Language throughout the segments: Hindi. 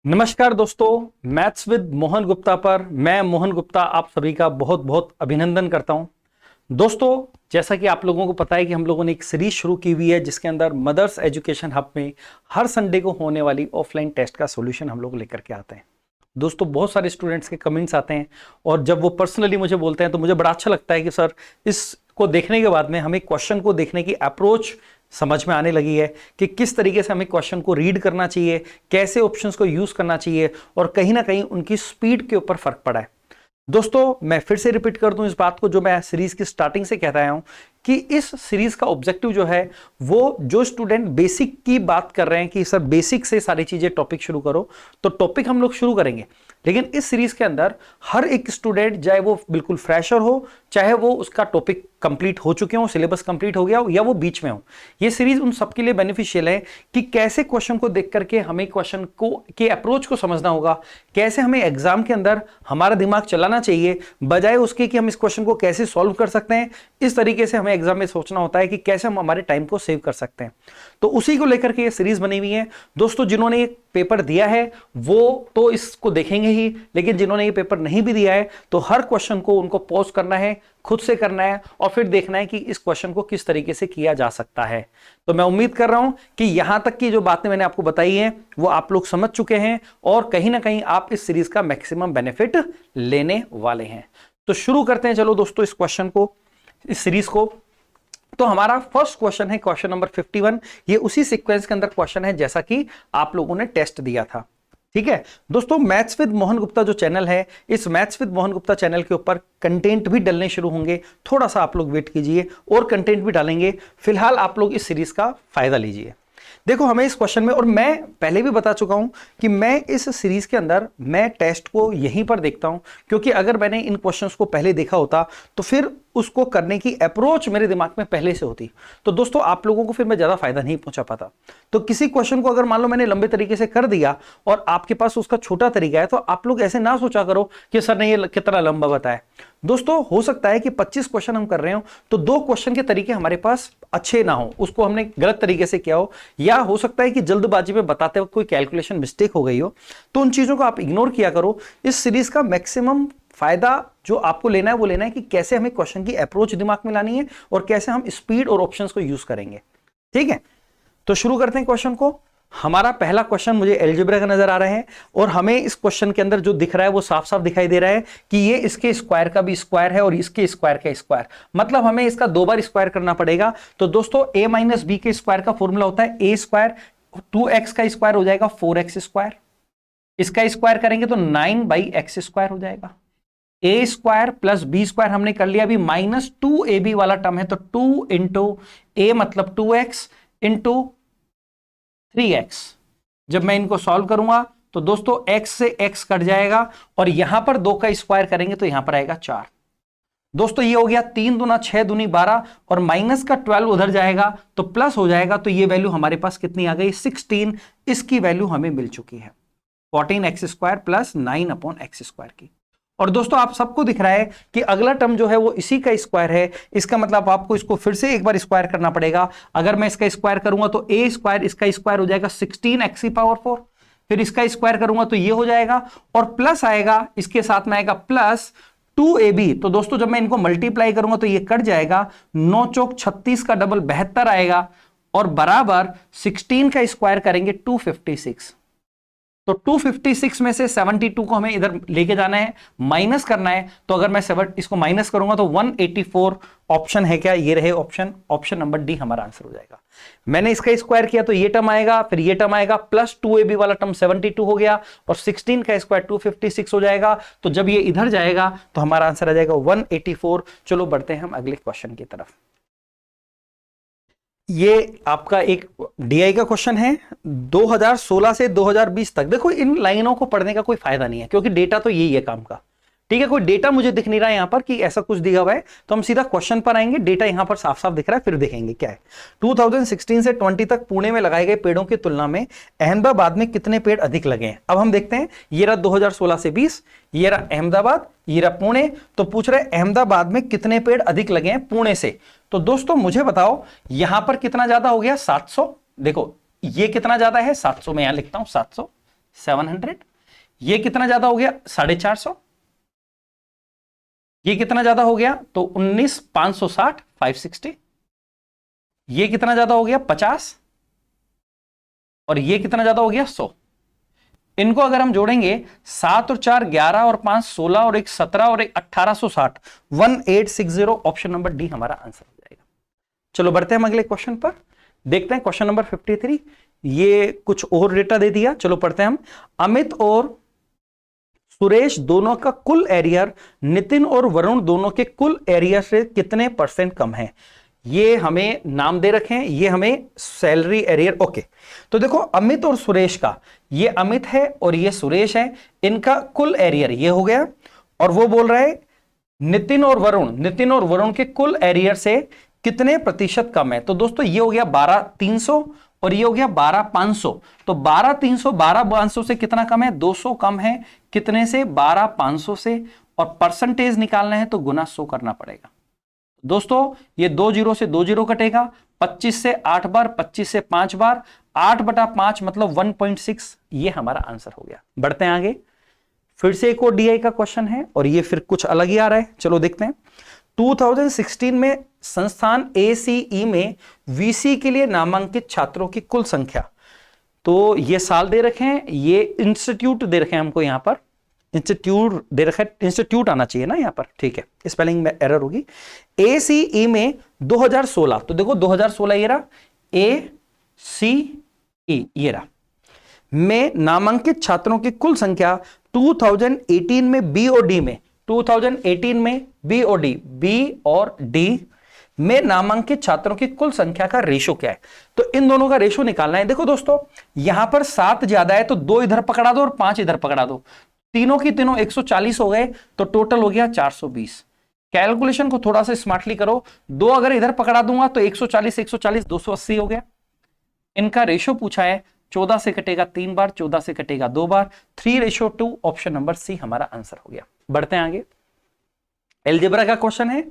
नमस्कार दोस्तों, मैथ्स विद मोहन गुप्ता पर मैं मोहन गुप्ता आप सभी का बहुत बहुत अभिनंदन करता हूं। दोस्तों, जैसा कि आप लोगों को पता है कि हम लोगों ने एक सीरीज शुरू की हुई है जिसके अंदर मदर्स एजुकेशन हब में हर संडे को होने वाली ऑफलाइन टेस्ट का सॉल्यूशन हम लोग लेकर के आते हैं। दोस्तों, बहुत सारे स्टूडेंट्स के कमेंट्स आते हैं और जब वो पर्सनली मुझे बोलते हैं तो मुझे बड़ा अच्छा लगता है कि सर, इसको देखने के बाद में हमें क्वेश्चन को देखने की अप्रोच समझ में आने लगी है कि किस तरीके से हमें क्वेश्चन को रीड करना चाहिए, कैसे ऑप्शंस को यूज करना चाहिए और कहीं ना कहीं उनकी स्पीड के ऊपर फर्क पड़ा है। दोस्तों, मैं फिर से रिपीट कर दूं इस बात को जो मैं सीरीज की स्टार्टिंग से कहता आया हूं कि इस सीरीज का ऑब्जेक्टिव जो है वो जो स्टूडेंट बेसिक की बात कर रहे हैं कि सर बेसिक से सारी चीजें टॉपिक शुरू करो, तो टॉपिक हम लोग शुरू करेंगे। लेकिन इस सीरीज के अंदर हर एक स्टूडेंट, चाहे वो बिल्कुल फ्रेशर हो, चाहे वो उसका टॉपिक कंप्लीट हो चुके हो, सिलेबस कंप्लीट हो गया हो या वो बीच में हो, ये सीरीज उन सबके लिए बेनिफिशियल है कि कैसे क्वेश्चन को देख करके हमें क्वेश्चन को के अप्रोच को समझना होगा, कैसे हमें एग्जाम के अंदर हमारा दिमाग चलाना चाहिए बजाय उसके कि हम इस क्वेश्चन को कैसे सॉल्व कर सकते हैं। इस तरीके से हमें एग्जाम में सोचना होता है कि कैसे हम हमारे टाइम को सेव कर सकते हैं। तो उसी को लेकर के ये सीरीज बनी हुई है। दोस्तों, जिन्होंने ये पेपर दिया है वो तो इसको देखेंगे ही, लेकिन जिन्होंने ये पेपर नहीं भी दिया है तो हर क्वेश्चन को उनको पॉज करना है, खुद से करना है और फिर देखना है कि इस क्वेश्चन को किस तरीके से किया जा सकता है। तो मैं उम्मीद कर रहा हूं कि यहां तक की जो बातें मैंने आपको बताई हैं वो आप लोग समझ चुके हैं और कहीं ना कहीं आप इस सीरीज का मैक्सिमम बेनिफिट लेने वाले हैं। तो शुरू करते हैं, चलो दोस्तों, इस क्वेश्चन को, इस सीरीज को। तो हमारा फर्स्ट क्वेश्चन है क्वेश्चन नंबर 51। ये उसी सीक्वेंस के अंदर क्वेश्चन है जैसा कि आप लोगों ने टेस्ट दिया था। ठीक है दोस्तों, मैथ्स विद मोहन गुप्ता जो चैनल है, इस maths with Mohan Gupta channel के ऊपर कंटेंट भी डलने शुरू होंगे। थोड़ा सा आप लोग वेट कीजिए और कंटेंट भी डालेंगे। फिलहाल आप लोग इस सीरीज का फायदा लीजिए। देखो, हमें इस क्वेश्चन में, और मैं पहले भी बता चुका हूं कि मैं इस सीरीज के अंदर मैं टेस्ट को यहीं पर देखता हूं, क्योंकि अगर मैंने इन क्वेश्चंस को पहले देखा होता तो फिर उसको करने की अप्रोच मेरे दिमाग में पहले से होती, तो दोस्तों आप लोगों को फिर मैं ज्यादा फायदा नहीं पहुंचा पाता। तो किसी क्वेश्चन को अगर मान लो मैंने लंबे तरीके से कर दिया और आपके पास उसका छोटा तरीका है, तो आप लोग ऐसे ना सोचा करो कि सर ने ये कितना लंबा बताया। दोस्तों, हो सकता है कि 25 क्वेश्चन हम कर रहे हो तो 2 क्वेश्चन के तरीके हमारे पास अच्छे ना हो, उसको हमने गलत तरीके से किया हो, या हो सकता है कि जल्दबाजी में बताते वक्त कोई कैलकुलेशन मिस्टेक हो गई हो। तो उन चीजों को आप इग्नोर किया करो। इस सीरीज का मैक्सिमम फायदा जो आपको लेना है वो लेना है कि कैसे हमें क्वेश्चन की अप्रोच दिमाग में लानी है और कैसे हम स्पीड और ऑप्शंस को यूज करेंगे। ठीक है, तो शुरू करते हैं क्वेश्चन को। हमारा पहला क्वेश्चन मुझे अलजेब्रा का नजर आ रहा है और हमें इस क्वेश्चन के अंदर जो दिख रहा है वो साफ साफ दिखाई दे रहा है कि ये इसके स्क्वायर का भी स्क्वायर है और इसके स्क्वायर का स्क्वायर, मतलब हमें इसका 2 बार स्क्वायर करना पड़ेगा। तो दोस्तों, a माइनस बी के स्क्वायर का फॉर्मूला होता है a स्क्वायर, 2x का स्क्वायर हो जाएगा 4x स्क्वायर, इसका स्क्वायर करेंगे तो 9/x स्क्वायर हो जाएगा। ए स्क्वायर प्लस बी स्क्वायर हमने कर लिया, अभी -2ab वाला टर्म है तो 2 इंटू ए मतलब 2x इंटू 3x। जब मैं इनको सॉल्व करूंगा तो दोस्तों x से x कट जाएगा और यहां पर 2 का स्क्वायर करेंगे तो यहां पर आएगा 4। दोस्तों, ये हो गया 3 दूना 6 दूनी 12 और माइनस का 12 उधर जाएगा तो प्लस हो जाएगा। तो ये वैल्यू हमारे पास कितनी आ गई? 16। इसकी वैल्यू हमें मिल चुकी है 14x square plus 9/x square की। और दोस्तों, आप सबको दिख रहा है कि अगला टर्म जो है वो इसी का स्क्वायर है। इसका मतलब आपको इसको फिर से एक बार स्क्वायर करना पड़ेगा। अगर मैं इसका स्क्वायर करूंगा तो a स्क्वायर, इसका स्क्वायर हो जाएगा 16x⁴, फिर इसका स्क्वायर करूंगा तो ये हो जाएगा और प्लस आएगा, इसके साथ में आएगा प्लस 2ab। तो दोस्तों, जब मैं इनको मल्टीप्लाई करूंगा तो ये कट जाएगा, 9 चौक 36 का डबल 72 आएगा और बराबर 16 का स्क्वायर करेंगे 256। तो 256 में से 72 को हमें इधर लेके जाना है, माइनस करना है। तो अगर मैं इसको माइनस करूंगा तो 184 ऑप्शन है क्या? ये रहे ऑप्शन, ऑप्शन नंबर डी हमारा आंसर हो जाएगा। मैंने इसका स्क्वायर किया तो ये टर्म आएगा, फिर ये टर्म आएगा, प्लस 2ab वाला टर्म 72 हो गया और 16 का स्क्वायर 256 हो जाएगा। तो जब ये इधर जाएगा तो हमारा आंसर आ जाएगा 184। चलो बढ़ते हैं हम अगले क्वेश्चन की तरफ। ये आपका एक डीआई का क्वेश्चन है 2016 से 2020 तक। देखो, इन लाइनों को पढ़ने का कोई फायदा नहीं है क्योंकि डेटा तो यही है काम का। ठीक है, कोई डेटा मुझे दिख नहीं रहा है यहां पर कि ऐसा कुछ दिया हुआ है, तो हम सीधा क्वेश्चन पर आएंगे। डेटा यहां पर साफ साफ दिख रहा है, फिर देखेंगे क्या है। 2016 से 20 तक पुणे में लगाए गए पेड़ों की तुलना में अहमदाबाद में कितने पेड़ अधिक लगे हैं? अब हम देखते हैं, ये रहा 2016 से 20, ये रहा अहमदाबाद, ये रहा पुणे। तो पूछ रहे अहमदाबाद में कितने पेड़ अधिक लगे हैं पुणे से। तो दोस्तों मुझे बताओ, यहां पर कितना ज्यादा हो गया? 700। देखो, ये कितना ज्यादा है? 700। मैं यहां लिखता हूं 700, 700। ये कितना ज्यादा हो गया 450। ये कितना ज्यादा हो गया तो 19,560 560। ये कितना ज्यादा हो गया 50। और ये कितना ज्यादा हो गया 100। इनको अगर हम जोड़ेंगे 7 और 4 11 और 5 16 और 1 17 और 1 1860 1860। ऑप्शन नंबर डी हमारा आंसर हो जाएगा। चलो बढ़ते हैं हम अगले क्वेश्चन पर, देखते हैं क्वेश्चन नंबर 53। ये कुछ और डेटा दे दिया, चलो पढ़ते हैं हम। अमित और सुरेश दोनों का कुल एरियर नितिन और वरुण दोनों के कुल एरिया से कितने % कम है। ये हमें नाम दे रखे हैं, ये हमें सैलरी एरियर। ओके, तो देखो अमित और सुरेश का, ये अमित है और ये सुरेश है, इनका कुल एरियर ये हो गया। और वो बोल रहा है नितिन और वरुण के कुल एरियर से कितने % कम है। तो दोस्तों ये हो गया 12,300 और ये हो गया 12,500। तो 12,300 12,500 से कितना कम है 200 कम है। कितने से 12,500 से। और परसेंटेज निकालना है तो गुना 100 करना पड़ेगा। दोस्तों ये 2 जीरो से 2 जीरो कटेगा, 25 से 8 बार, 25 से 5 बार, 8/5 मतलब 1.6। ये हमारा आंसर हो गया। बढ़ते हैं आगे, फिर से एक और डीआई का क्वेश्चन है और ये फिर कुछ अलग ही आ रहा है। चलो देखते हैं। 2016 में संस्थान ACE में VC के लिए नामांकित छात्रों की कुल संख्या, तो ये साल दे रखे हैं, ये इंस्टीट्यूट दे रखे हैं हमको, यहां पर इंस्टीट्यूट दे रखा है, इंस्टीट्यूट आना चाहिए ना यहां पर, ठीक है, स्पेलिंग में एरर होगी। ACE में 2016, तो देखो 2016 ये रहा, ACE ये रहा, में नामांकित छात्रों की कुल संख्या 2018 में B और D में, 2018 में B और D, B और D में नामांकित छात्रों की कुल संख्या का रेशो क्या है। तो इन दोनों का रेशो निकालना है। देखो दोस्तों यहां पर 7 ज्यादा है तो 2 इधर पकड़ा दो और 5 इधर पकड़ा दो, तीनों की तीनों 140 हो गए, तो टोटल हो गया 420। कैलकुलेशन को थोड़ा सा स्मार्टली करो, 2 अगर इधर पकड़ा दूंगा तो 140 140 280 हो गया। इनका रेशो पूछा है, 14 से कटेगा 3 बार, 14 से कटेगा 2 बार, 3:2। ऑप्शन नंबर सी हमारा आंसर हो गया। बढ़ते हैं आगे, एलजेब्रा का क्वेश्चन है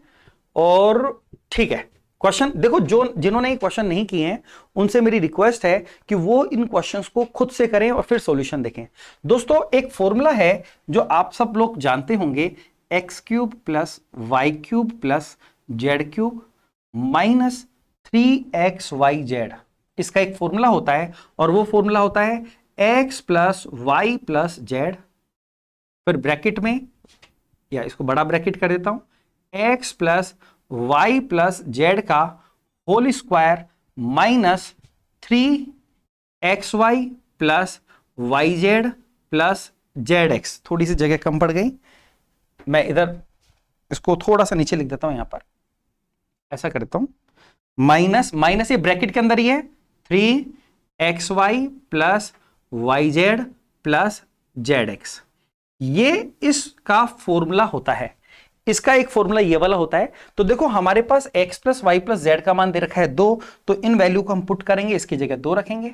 और ठीक है क्वेश्चन देखो, जो जिन्होंने क्वेश्चन नहीं किए हैं उनसे मेरी रिक्वेस्ट है कि वो इन क्वेश्चंस को खुद से करें और फिर सॉल्यूशन देखें। दोस्तों एक फॉर्मूला है जो आप सब लोग जानते होंगे, x³ + y³ + z³ - 3xyz, इसका एक फॉर्मूला होता है और वो फॉर्मूला होता है x + y + z, फिर ब्रैकेट में, या इसको बड़ा ब्रैकेट कर देता हूं, x + y + z का whole square - 3xy + yz + zx। थोड़ी सी जगह कम पड़ गई, मैं इधर इसको थोड़ा सा नीचे लिख देता हूं, यहां पर ऐसा करता हूं, माइनस ये ब्रैकेट के अंदर ही है, 3xy + yz + zx। ये इसका फॉर्मूला होता है, इसका एक फॉर्मूला ये वाला होता है। तो देखो हमारे पास x + y + z का मान दे रखा है 2, तो इन वैल्यू को हम पुट करेंगे, इसकी जगह 2 रखेंगे।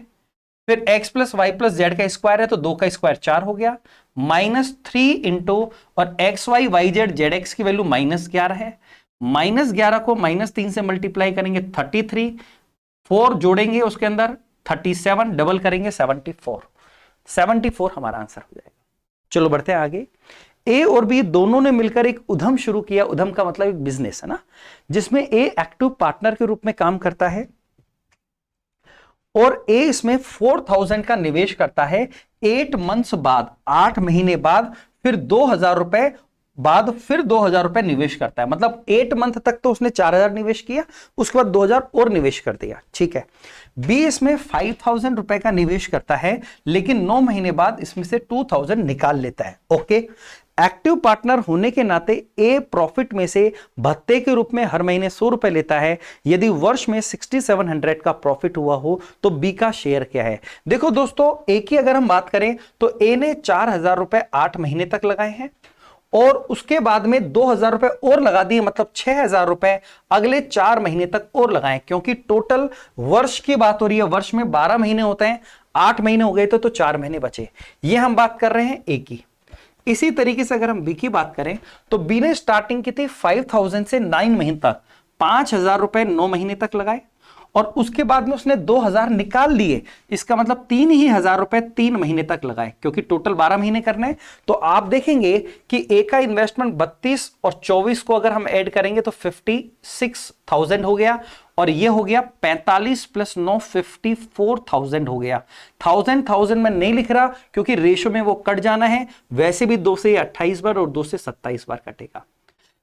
फिर x + y + z का स्क्वायर है तो 2 का स्क्वायर 4 हो गया, -3 इंटू, और xy yz zx की वैल्यू -11 है, -11 को -3 से मल्टीप्लाई करेंगे 33, 4 जोड़ेंगे उसके अंदर 37, डबल करेंगे 74 हमारा आंसर हो जाएगा। चलो बढ़ते हैं आगे। ए और बी दोनों ने मिलकर एक उद्यम शुरू किया, उद्यम का मतलब एक बिजनेस है ना, जिसमें ए एक्टिव पार्टनर के रूप में काम करता है और ए इसमें 4,000 का निवेश करता है। 8 मंथ्स बाद, 8 महीने बाद फिर 2,000 रुपए बाद फिर 2,000 रुपए निवेश करता है। मतलब 8 मंथ तक तो उसने 4,000 निवेश किया, उसके बाद 2,000 और निवेश कर दिया, ठीक है। बी इसमें 5,000 रुपए का निवेश करता है, लेकिन 9 महीने बाद इसमें से 2,000 निकाल लेता है। ओके, एक्टिव पार्टनर होने के नाते ए प्रॉफिट में से भत्ते के रूप में हर महीने 100 रुपए लेता है। यदि वर्ष में 6,700 का प्रॉफिट हुआ हो तो बी का शेयर क्या है। देखो दोस्तों, ए की अगर हम बात करें तो ए ने 4,000 रुपए 8 महीने तक लगाए हैं और उसके बाद में 2,000 रुपए और लगा दिए, मतलब 6,000 रुपए अगले 4 महीने तक और लगाए, क्योंकि टोटल वर्ष की बात हो रही है। वर्ष में 12 महीने होते हैं, 8 महीने हो गए तो 4 महीने बचे। ये हम बात कर रहे हैं ए की। इसी तरीके से अगर हम बी की बात करें तो बी ने स्टार्टिंग की थी 5,000 से 9 महीने तक, 5,000 रुपए 9 महीने तक लगाए और उसके बाद में उसने 2,000 निकाल लिए, इसका मतलब 3,000 रुपए 3 महीने तक लगाए, क्योंकि टोटल 12 महीने करने हैं। तो आप देखेंगे कि ए का इन्वेस्टमेंट 32 और 24 को अगर हम ऐड करेंगे तो 56,000 हो गया, और ये हो गया 45 प्लस 9 54,000 हो गया। 1000 में नहीं लिख रहा क्योंकि रेशो में वो कट जाना है, वैसे भी 2 से 28 बार और 2 से 27 बार कटेगा।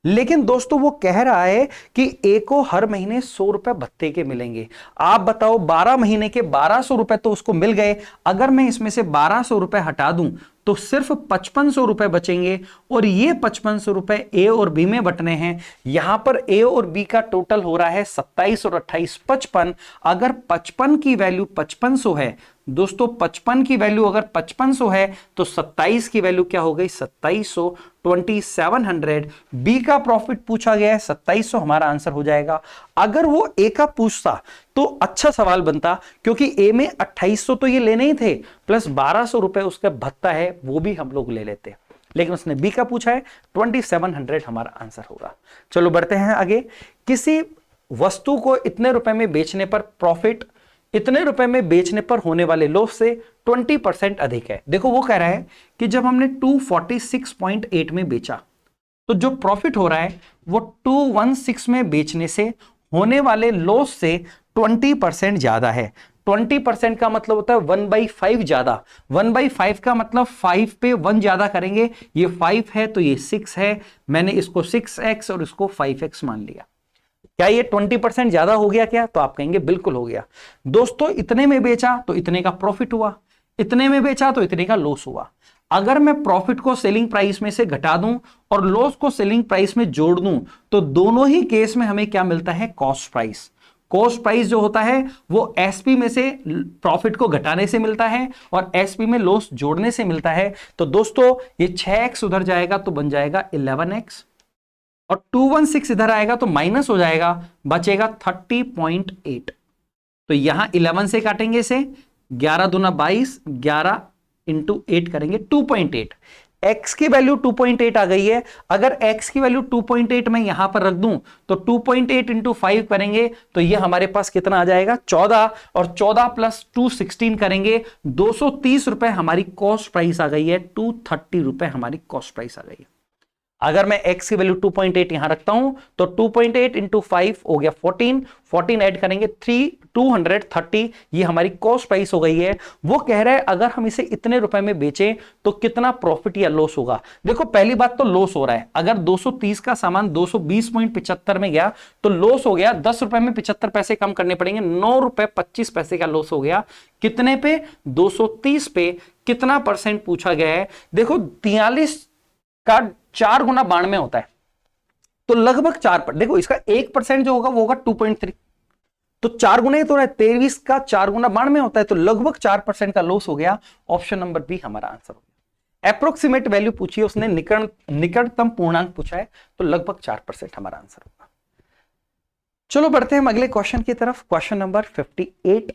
लेकिन दोस्तों वो कह रहा है कि ए को हर महीने 100 रुपए भत्ते के मिलेंगे। आप बताओ 12 महीने के 1200 रुपए तो उसको मिल गए, अगर मैं इसमें से 1200 रुपए हटा दूं तो सिर्फ 5500 रुपए बचेंगे, और ये 5500 रुपए ए और बी में बटने हैं। यहां पर ए और बी का टोटल हो रहा है 27 और 28 55। अगर 55 की वैल्यू 5500 है दोस्तों, 55 की वैल्यू अगर 5500 है तो 27 की वैल्यू क्या हो गई 2700, 2700। बी का प्रॉफिट पूछा गया है 2700, हमारा आंसर हो जाएगा। अगर वो ए का पूछता तो अच्छा सवाल बनता, क्योंकि ए में 2800 तो ये लेने ही थे, प्लस 1200 रुपए उसका भत्ता है वो भी हम लोग ले लेते, लेकिन उसने बी का पूछा है 2700 हमारा आंसर होगा। चलो बढ़ते हैं आगे। किसी वस्तु को इतने रुपए में बेचने पर प्रॉफिट इतने रुपए में बेचने पर होने वाले लॉस से 20% अधिक है। देखो वो कह रहा है कि जब हमने 246.8 में बेचा तो जो प्रॉफिट हो रहा है वो 216 में बेचने से होने वाले लॉस से 20% ज्यादा है। 20% का मतलब होता है 1/5 ज्यादा। 1/5 का मतलब 5 पे 1 ज्यादा करेंगे, ये 5 है तो ये 6 है, मैंने इसको 6x और इसको 5x मान लिया। क्या ये 20% ज्यादा हो गया क्या? तो आप कहेंगे बिल्कुल हो गया। दोस्तों इतने में बेचा तो इतने का प्रॉफिट हुआ, इतने में बेचा तो इतने का लॉस हुआ। अगर मैं प्रॉफिट को सेलिंग प्राइस में से घटा दूं और लॉस को सेलिंग प्राइस में जोड़ दूं तो दोनों ही केस में हमें क्या मिलता है? Cost price. कॉस्ट प्राइस जो होता है वो एसपी में से प्रॉफिट को घटाने से मिलता है और एसपी में लॉस जोड़ने से मिलता है। तो दोस्तों ये 6x उधर जाएगा तो बन जाएगा 11x, और 216 इधर आएगा तो माइनस हो जाएगा, बचेगा 30.8। तो यहां 11 से काटेंगे इसे, 11 दूना 22, 11 इंटू 8 करेंगे 2.8। x की वैल्यू 2.8 आ गई है। अगर x की वैल्यू 2.8 मैं यहां पर रख दूं तो 2.8 इंटू 5 करेंगे तो ये हमारे पास कितना आ जाएगा? 14, और 14 प्लस 2 16 करेंगे, 230 रुपए हमारी कॉस्ट प्राइस आ गई है। 230 रुपए हमारी कॉस्ट प्राइस आ गई है। अगर मैं x की वैल्यू 2.8 यहां रखता हूं तो 2.8 इंटू 5 हो गया 14, 14 ऐड करेंगे 230, ये हमारी कॉस्ट प्राइस हो गई है। वो कह रहा है अगर हम इसे इतने रुपए में बेचें तो कितना प्रॉफिट या लॉस होगा। देखो पहली बात तो लॉस हो रहा है, अगर 230 का सामान 220.75 में गया तो लॉस हो गया, 10 रुपए में 75 पैसे कम करने पड़ेंगे, 9 रुपए 25 पैसे का लॉस हो गया। कितने पे? 230 पे। कितना परसेंट पूछा गया है? देखो 43 का 4 गुना 92 होता है, तो लगभग 4 देखो इसका 1% जो होगा वो होगा 2.3, तो 4 गुना ही तो रहा है। 23 का 4 गुना 92 होता है, तो लगभग 4% का लॉस हो गया। ऑप्शन नंबर बी हमारा आंसर हो गया। अप्रोक्सीमेट वैल्यू पूछी है उसने, निकटतम पूर्णांक पूछा है, तो लगभग 4% हमारा आंसर होगा। चलो बढ़ते हैं अगले क्वेश्चन की तरफ। Question number 58।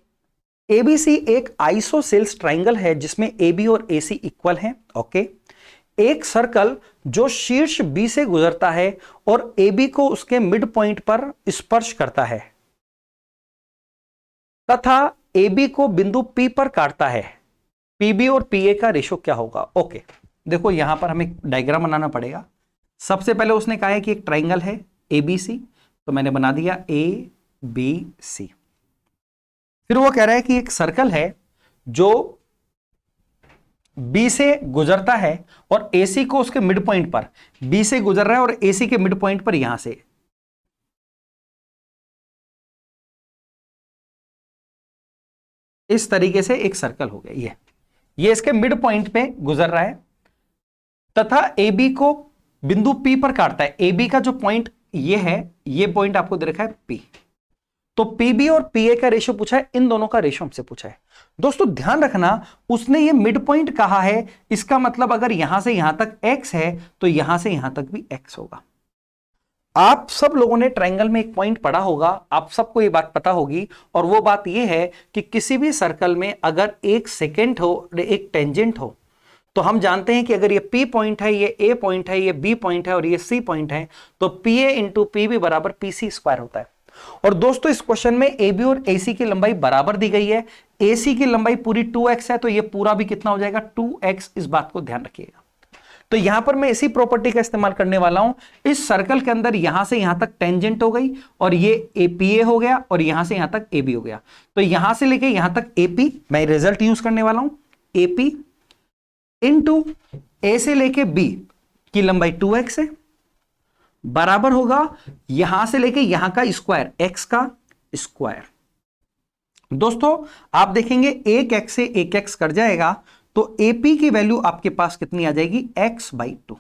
एबीसी एक आइसोसेल्स ट्राइंगल है जिसमें एबी और एसी इक्वल हैं। ओके, एक सर्कल जो शीर्ष बी से गुजरता है और एबी को उसके मिड पॉइंट पर स्पर्श करता है तथा एबी को बिंदु पी पर काटता है, पीबी और पीए का रेशो क्या होगा? ओके, देखो यहां पर हमें डायग्राम बनाना पड़ेगा। सबसे पहले उसने कहा है कि एक ट्राइंगल है एबीसी, तो मैंने बना दिया ए बी सी। फिर वो कह रहा है कि एक सर्कल है जो बी से गुजरता है और एसी को उसके मिड पॉइंट पर, बी से गुजर रहा है और एसी के मिड पॉइंट पर यहां से इस तरीके से एक सर्कल हो गया। ये इसके मिड पॉइंट पे गुजर रहा है तथा एबी को बिंदु पी पर काटता है। एबी का जो पॉइंट ये है, ये पॉइंट आपको दे रखा है पी, तो पीबी और पीए का रेशो पूछा है, इन दोनों का रेशो हमसे पूछा है। दोस्तों ध्यान रखना, उसने ये मिड पॉइंट कहा है, इसका मतलब अगर यहां से यहां तक x है तो यहां से यहां तक भी x होगा। आप सब लोगों ने ट्रायंगल में एक पॉइंट पढ़ा होगा, आप सबको ये बात पता होगी, और वो बात ये है कि किसी भी सर्कल में अगर एक सेकेंड हो, एक टेंजेंट हो, तो हम जानते हैं कि अगर ये P पॉइंट है, ये A पॉइंट है, ये B पॉइंट है और ये C पॉइंट है, तो PA इंटू PB बराबर PC स्क्वायर होता है। और दोस्तों इस क्वेश्चन में AB और AC की लंबाई बराबर दी गई है। AC की लंबाई पूरी 2x है, तो ये पूरा भी कितना हो जाएगा 2x। इस बात को ध्यान रखिएगा। तो यहां पर मैं इसी प्रॉपर्टी का इस्तेमाल करने वाला हूं। इस सर्कल के अंदर यहां से यहां तक टेंजेंट हो गई और ये APA हो गया और यहां से यहां तक AB हो गया। तो यहां से लेके यहां तक AP, मैं रिजल्ट यूज करने वाला हूं। AP इंटू A से लेके B की लंबाई 2x है, बराबर होगा यहां से लेके यहां का स्क्वायर, x का स्क्वायर। दोस्तों आप देखेंगे एक x से एक x कट जाएगा, तो AP की वैल्यू आपके पास कितनी आ जाएगी, x/2।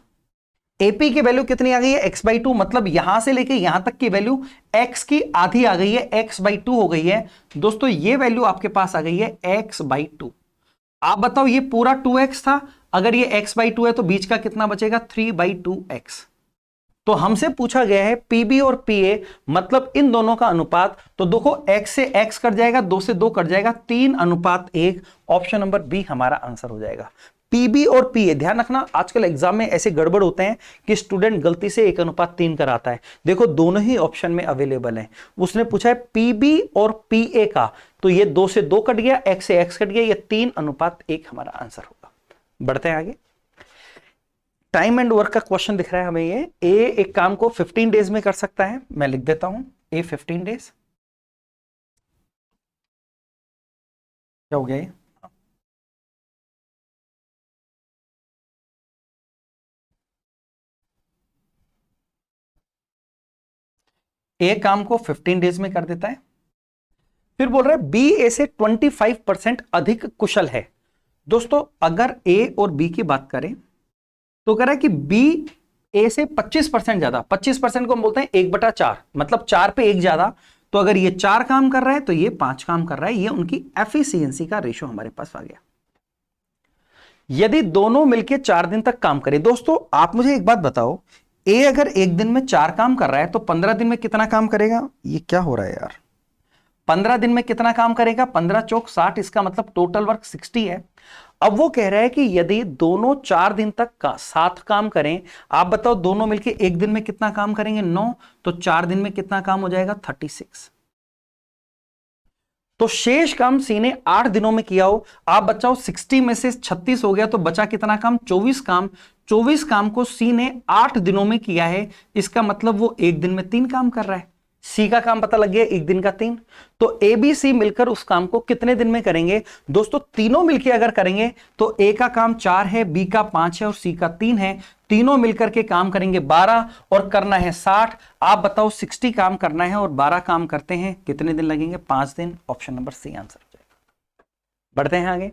AP की वैल्यू कितनी आ गई है, x/2, मतलब यहां से लेके यहां तक की वैल्यू x की आधी आ गई है, x/2 हो गई है। दोस्तों ये वैल्यू आपके पास आ गई है x/2। आप बताओ ये पूरा 2x था, अगर ये x/2 है तो बीच का कितना बचेगा, 3/2x। तो हमसे पूछा गया है PB और PA, मतलब इन दोनों का अनुपात। तो देखो x से x कट जाएगा, 2 से 2 कट जाएगा, 3:1। ऑप्शन नंबर बी हमारा आंसर हो जाएगा। PB और PA, ध्यान रखना आजकल एग्जाम में ऐसे गड़बड़ होते हैं कि स्टूडेंट गलती से 1:3 कराता है। देखो दोनों ही ऑप्शन में अवेलेबल है। उसने पूछा है PB और PA का, तो ये 2 से 2 कट गया, x से x कट गया, ये 3:1 हमारा आंसर होगा। बढ़ते हैं आगे। टाइम एंड वर्क का क्वेश्चन दिख रहा है हमें। ये ए एक काम को 15 डेज में कर सकता है, मैं लिख देता हूं ए 15 डेज। क्या हो गया ये, ए काम को 15 डेज में कर देता है। फिर बोल रहा है बी ए से 25% अधिक कुशल है। दोस्तों अगर ए और बी की बात करें तो कह रहा है कि बी ए से 25% ज्यादा, 25% को हम बोलते हैं 1/4, मतलब 4 पे 1 ज्यादा। तो अगर ये 4 काम कर रहा है तो ये 5 काम कर रहा है। ये उनकी एफिशिएंसी का रेशो हमारे पास आ गया। यदि दोनों मिलकर 4 दिन तक काम करें, दोस्तों आप मुझे एक बात बताओ, ए अगर एक दिन में 4 काम कर रहा है तो 15 दिन में कितना काम करेगा। ये क्या हो रहा है यार, 15 दिन में कितना काम करेगा, 15 चौक 60, इसका मतलब टोटल वर्क 60 है। अब वो कह रहा है कि यदि दोनों 4 दिन तक का साथ काम करें, आप बताओ दोनों मिलके एक दिन में कितना काम करेंगे, 9, तो 4 दिन में कितना काम हो जाएगा, 36। तो शेष काम सी ने 8 दिनों में किया हो। आप बचाओ 60 में से 36 हो गया, तो बचा कितना काम, 24 काम। 24 काम को सी ने 8 दिनों में किया है, इसका मतलब वो एक दिन में 3 काम कर रहा है। सी का काम पता लग गया, एक दिन का 3। तो ए बी सी मिलकर उस काम को कितने दिन में करेंगे। दोस्तों तीनों मिलकर अगर करेंगे तो ए का काम 4 है, बी का 5 है और सी का 3 है। तीनों मिलकर के काम करेंगे 12 और करना है 60। आप बताओ 60 काम करना है और 12 काम करते हैं, कितने दिन लगेंगे, 5 दिन। ऑप्शन नंबर सी आंसर हो जाएगा। बढ़ते हैं आगे।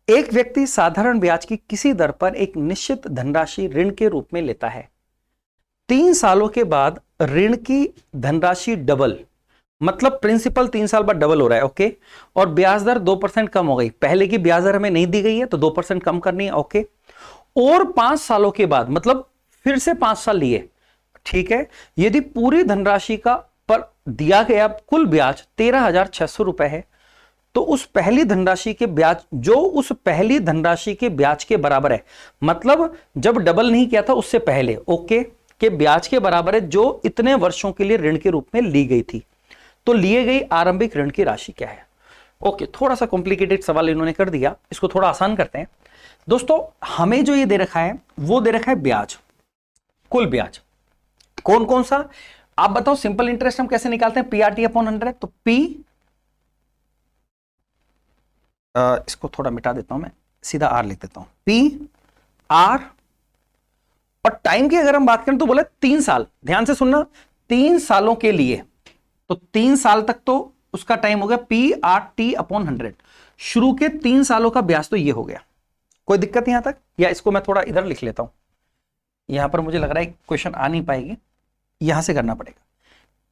एक व्यक्ति साधारण ब्याज की किसी दर पर एक निश्चित धनराशि ऋण के रूप में लेता है। 3 सालों के बाद ऋण की धनराशि डबल, मतलब प्रिंसिपल 3 साल बाद डबल हो रहा है, ओके। और ब्याज दर 2% कम हो गई। पहले की ब्याज दर हमें नहीं दी गई है तो 2% कम करनी है, ओके। और 5 सालों के बाद, मतलब फिर से 5 साल लिए, ठीक है। यदि पूरी धनराशि का पर दिया गया कुल ब्याज 13,600 रुपए है, तो उस पहली धनराशि के ब्याज, जो उस पहली धनराशि के ब्याज के बराबर है, मतलब जब डबल नहीं किया था उससे पहले, ओके, के ब्याज के बराबर है, जो इतने वर्षों के लिए ऋण के रूप में ली गई थी। तो लिए गई आरंभिक ऋण की राशि क्या है। ओके, थोड़ा सा कॉम्प्लिकेटेड सवाल इन्होंने कर दिया, इसको थोड़ा आसान करते हैं। दोस्तों हमें जो ये दे रखा है वो दे रखा है ब्याज, कुल ब्याज। कौन कौन सा, आप बताओ। सिंपल इंटरेस्ट हम कैसे निकालते हैं, PRT/100। तो P, इसको थोड़ा मिटा देता हूं मैं, सीधा R लिख देता हूं, PR। और टाइम की अगर हम बात करें तो बोले 3 साल, ध्यान से सुनना, 3 सालों के लिए। तो 3 साल तक तो उसका टाइम हो गया PRT/100। शुरू के 3 सालों का ब्याज तो ये हो गया। कोई दिक्कत यहां तक, या इसको मैं थोड़ा इधर लिख लेता हूं, यहां पर मुझे लग रहा है क्वेश्चन आ नहीं पाएगी, यहां से करना पड़ेगा।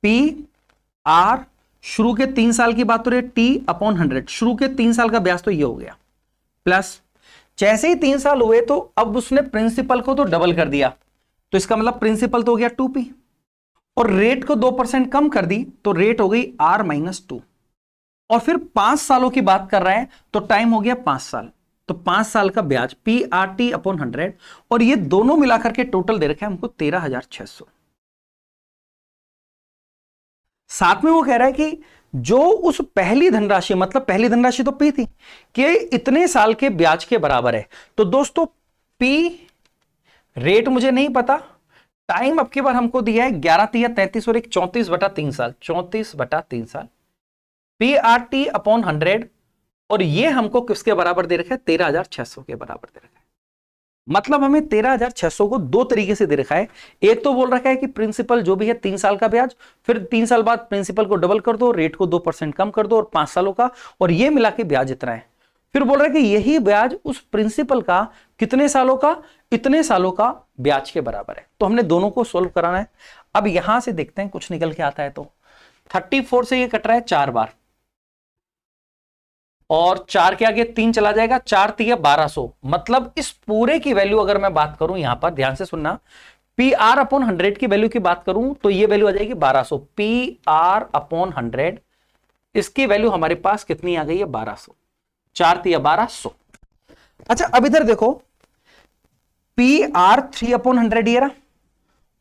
PR शुरू के 3 साल की बात हो रही है, T/100, शुरू के 3 साल का ब्याज तो ये हो गया, प्लस जैसे ही 3 साल हुए तो अब उसने प्रिंसिपल को तो डबल कर दिया, तो इसका मतलब प्रिंसिपल तो हो गया 2P, और रेट को 2% कम कर दी तो रेट हो गई R-2। और फिर 5 सालों की बात कर रहे हैं तो टाइम हो गया 5 साल, तो 5 साल का ब्याज PRT/100, और ये दोनों मिलाकर के टोटल दे रखे हैं हमको 13,600। साथ में वो कह रहा है कि जो उस पहली धनराशि, मतलब पहली धनराशि तो पी थी, कि इतने साल के ब्याज के बराबर है। तो दोस्तों पी रेट मुझे नहीं पता, टाइम अब की बार हमको दिया है 11 तिया 33 और एक 34/3 साल, 34/3 साल, पी आर टी अपॉन 100, और ये हमको किसके बराबर दे रखा है, 13,600 के बराबर दे रखा है। मतलब हमें 13,600 को दो तरीके से दे रखा है। एक तो बोल रखा है कि प्रिंसिपल जो भी है 3 साल का ब्याज, फिर 3 साल बाद प्रिंसिपल को डबल कर दो, रेट को 2% कम कर दो, और 5 सालों का, और ये मिला के ब्याज इतना है। फिर बोल रहा है कि यही ब्याज उस प्रिंसिपल का कितने सालों का, इतने सालों का ब्याज के बराबर है। तो हमने दोनों को सोल्व कराना है। अब यहां से देखते हैं कुछ निकल के आता है। तो 34 से ये कट रहा है 4 बार, और 4 के आगे 3 चला जाएगा, 4 तिया 1200। मतलब इस पूरे की वैल्यू अगर मैं बात करूं, यहां पर ध्यान से सुनना, पी आर अपॉन 100 की वैल्यू की बात करूं तो ये वैल्यू आ जाएगी 1200। पी आर अपॉन 100, इसकी वैल्यू हमारे पास कितनी आ गई है, 1200। 4 तिया 1200। अच्छा अब इधर देखो, पी आर 3 अपॉन 100 ये रहा,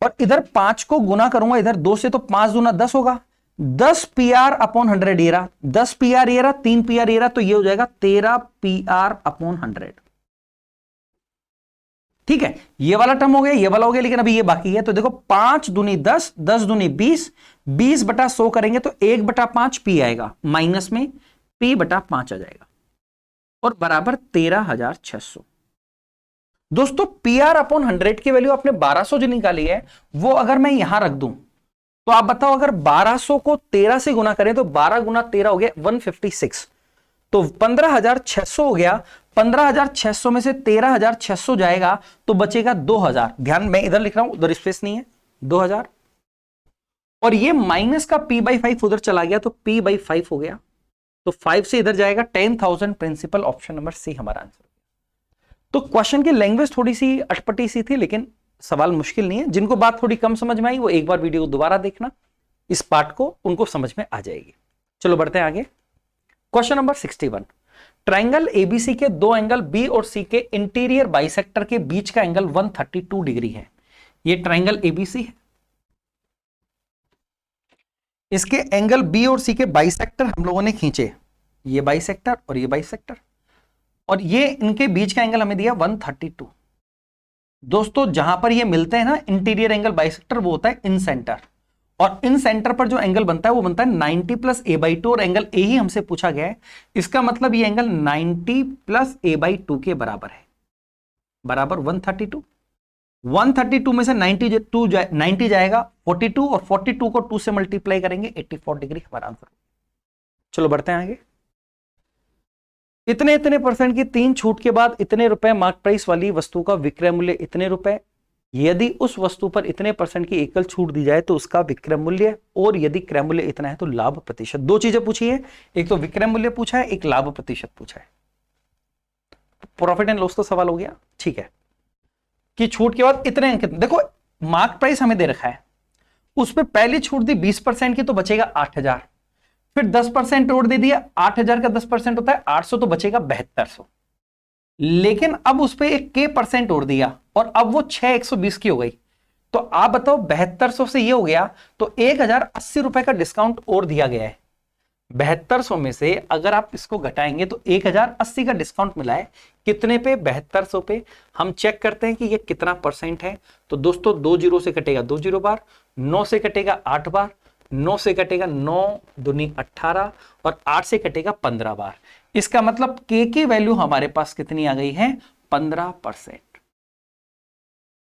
और इधर 5 को गुना करूंगा इधर 2 से, तो 5 दूना 10 होगा। 10 पी आर अपॉन 100 ये रहा, 10 पी आर ये रहा, 3 पी आर ये रहा, तो ये हो जाएगा 13 पी आर अपॉन 100। ठीक है, ये वाला टर्म हो गया, ये वाला हो गया, लेकिन अभी ये बाकी है। तो देखो 5 दूनी 10, 10 दूनी 20, 20/100 करेंगे तो 1/5 पी आएगा, माइनस में p/5 आ जाएगा, और बराबर 13,600। दोस्तों पी आर अपॉन 100 की वैल्यू आपने 1200 जो निकाली है, वो अगर मैं यहां रख दूं, तो आप बताओ अगर 1200 को 13 से गुना करें तो 12 गुना 13 हो गया 156, तो 15,600 हो गया। 15,600 में से 13,600 जाएगा तो बचेगा 2,000। ध्यान, मैं इधर लिख रहा हूं, उधर स्पेस नहीं है, 2,000। और ये माइनस का p/5 उधर चला गया तो p/5 हो गया, तो 5 से इधर जाएगा 10,000 प्रिंसिपल। ऑप्शन नंबर सी हमारा आंसर। तो क्वेश्चन की लैंग्वेज थोड़ी सी अटपटी सी थी, लेकिन सवाल मुश्किल नहीं है। जिनको बात थोड़ी कम समझ में आई वो एक बार वीडियो को दोबारा देखना, इस पार्ट को, उनको समझ में आ जाएगी। चलो बढ़ते हैं आगे। क्वेश्चन नंबर 61, ट्राइंगल एबीसी के दो एंगल बी और सी के इंटीरियर बाइसेक्टर के बीच का एंगल 132 डिग्री है। ये ट्राइंगल एबीसी है, इसके एंगल बी और सी के बाइसेक्टर हम लोगों ने खींचे, ये बाइसेक्टर और ये बाइसेक्टर, और ये इनके बीच का एंगल हमें दिया 132। दोस्तों जहां पर ये मिलते हैं ना इंटीरियर एंगल बाइसेक्टर, वो होता है इन सेंटर, और इन सेंटर पर जो एंगल बनता है वो बनता है 90 + a/2, और एंगल ए ही हमसे पूछा गया है। इसका मतलब ये एंगल 90 + a/2 के बराबर है, बराबर 132। 132 में से 90 जाएगा 42, और 42 को 2 से मल्टीप्लाई करेंगे 84 डिग्री हमारा आंसर। चलो बढ़ते हैं आगे। इतने इतने परसेंट की 3 छूट के बाद इतने रुपए मार्क प्राइस वाली वस्तु का विक्रय मूल्य इतने रुपए, यदि उस वस्तु पर इतने परसेंट की एकल छूट दी जाए तो उसका विक्रय मूल्य, और यदि क्रय मूल्य इतना है तो लाभ प्रतिशत। दो चीजें पूछी है, एक तो विक्रय मूल्य पूछा है, एक लाभ प्रतिशत पूछा है। प्रॉफिट एंड लॉस का सवाल हो गया। ठीक है, कि छूट के बाद इतने अंक, देखो मार्क प्राइस हमें दे रखा है, उस पर पहली छूट दी 20% की तो बचेगा 8,000, फिर 10% और दे दिया, 8,000 का 10% होता है 800, तो बचेगा 7200। लेकिन अब उस पर एक के परसेंट और दिया, और अब वो 6,120 की हो गई। तो आप बताओ 7200 से ये हो गया, तो 1,080 रुपए का डिस्काउंट और दिया गया है। 7200 में से अगर आप इसको घटाएंगे तो 1,080 का डिस्काउंट मिला है, कितने पे, 7200 पे। हम चेक करते हैं कि ये कितना परसेंट है। तो दोस्तों 2 जीरो से कटेगा 2 जीरो बार, 9 से कटेगा 8 बार, 9 से कटेगा 9 दूनी 18, और 8 से कटेगा 15 बार। इसका मतलब के की वैल्यू हमारे पास कितनी आ गई है, 15%।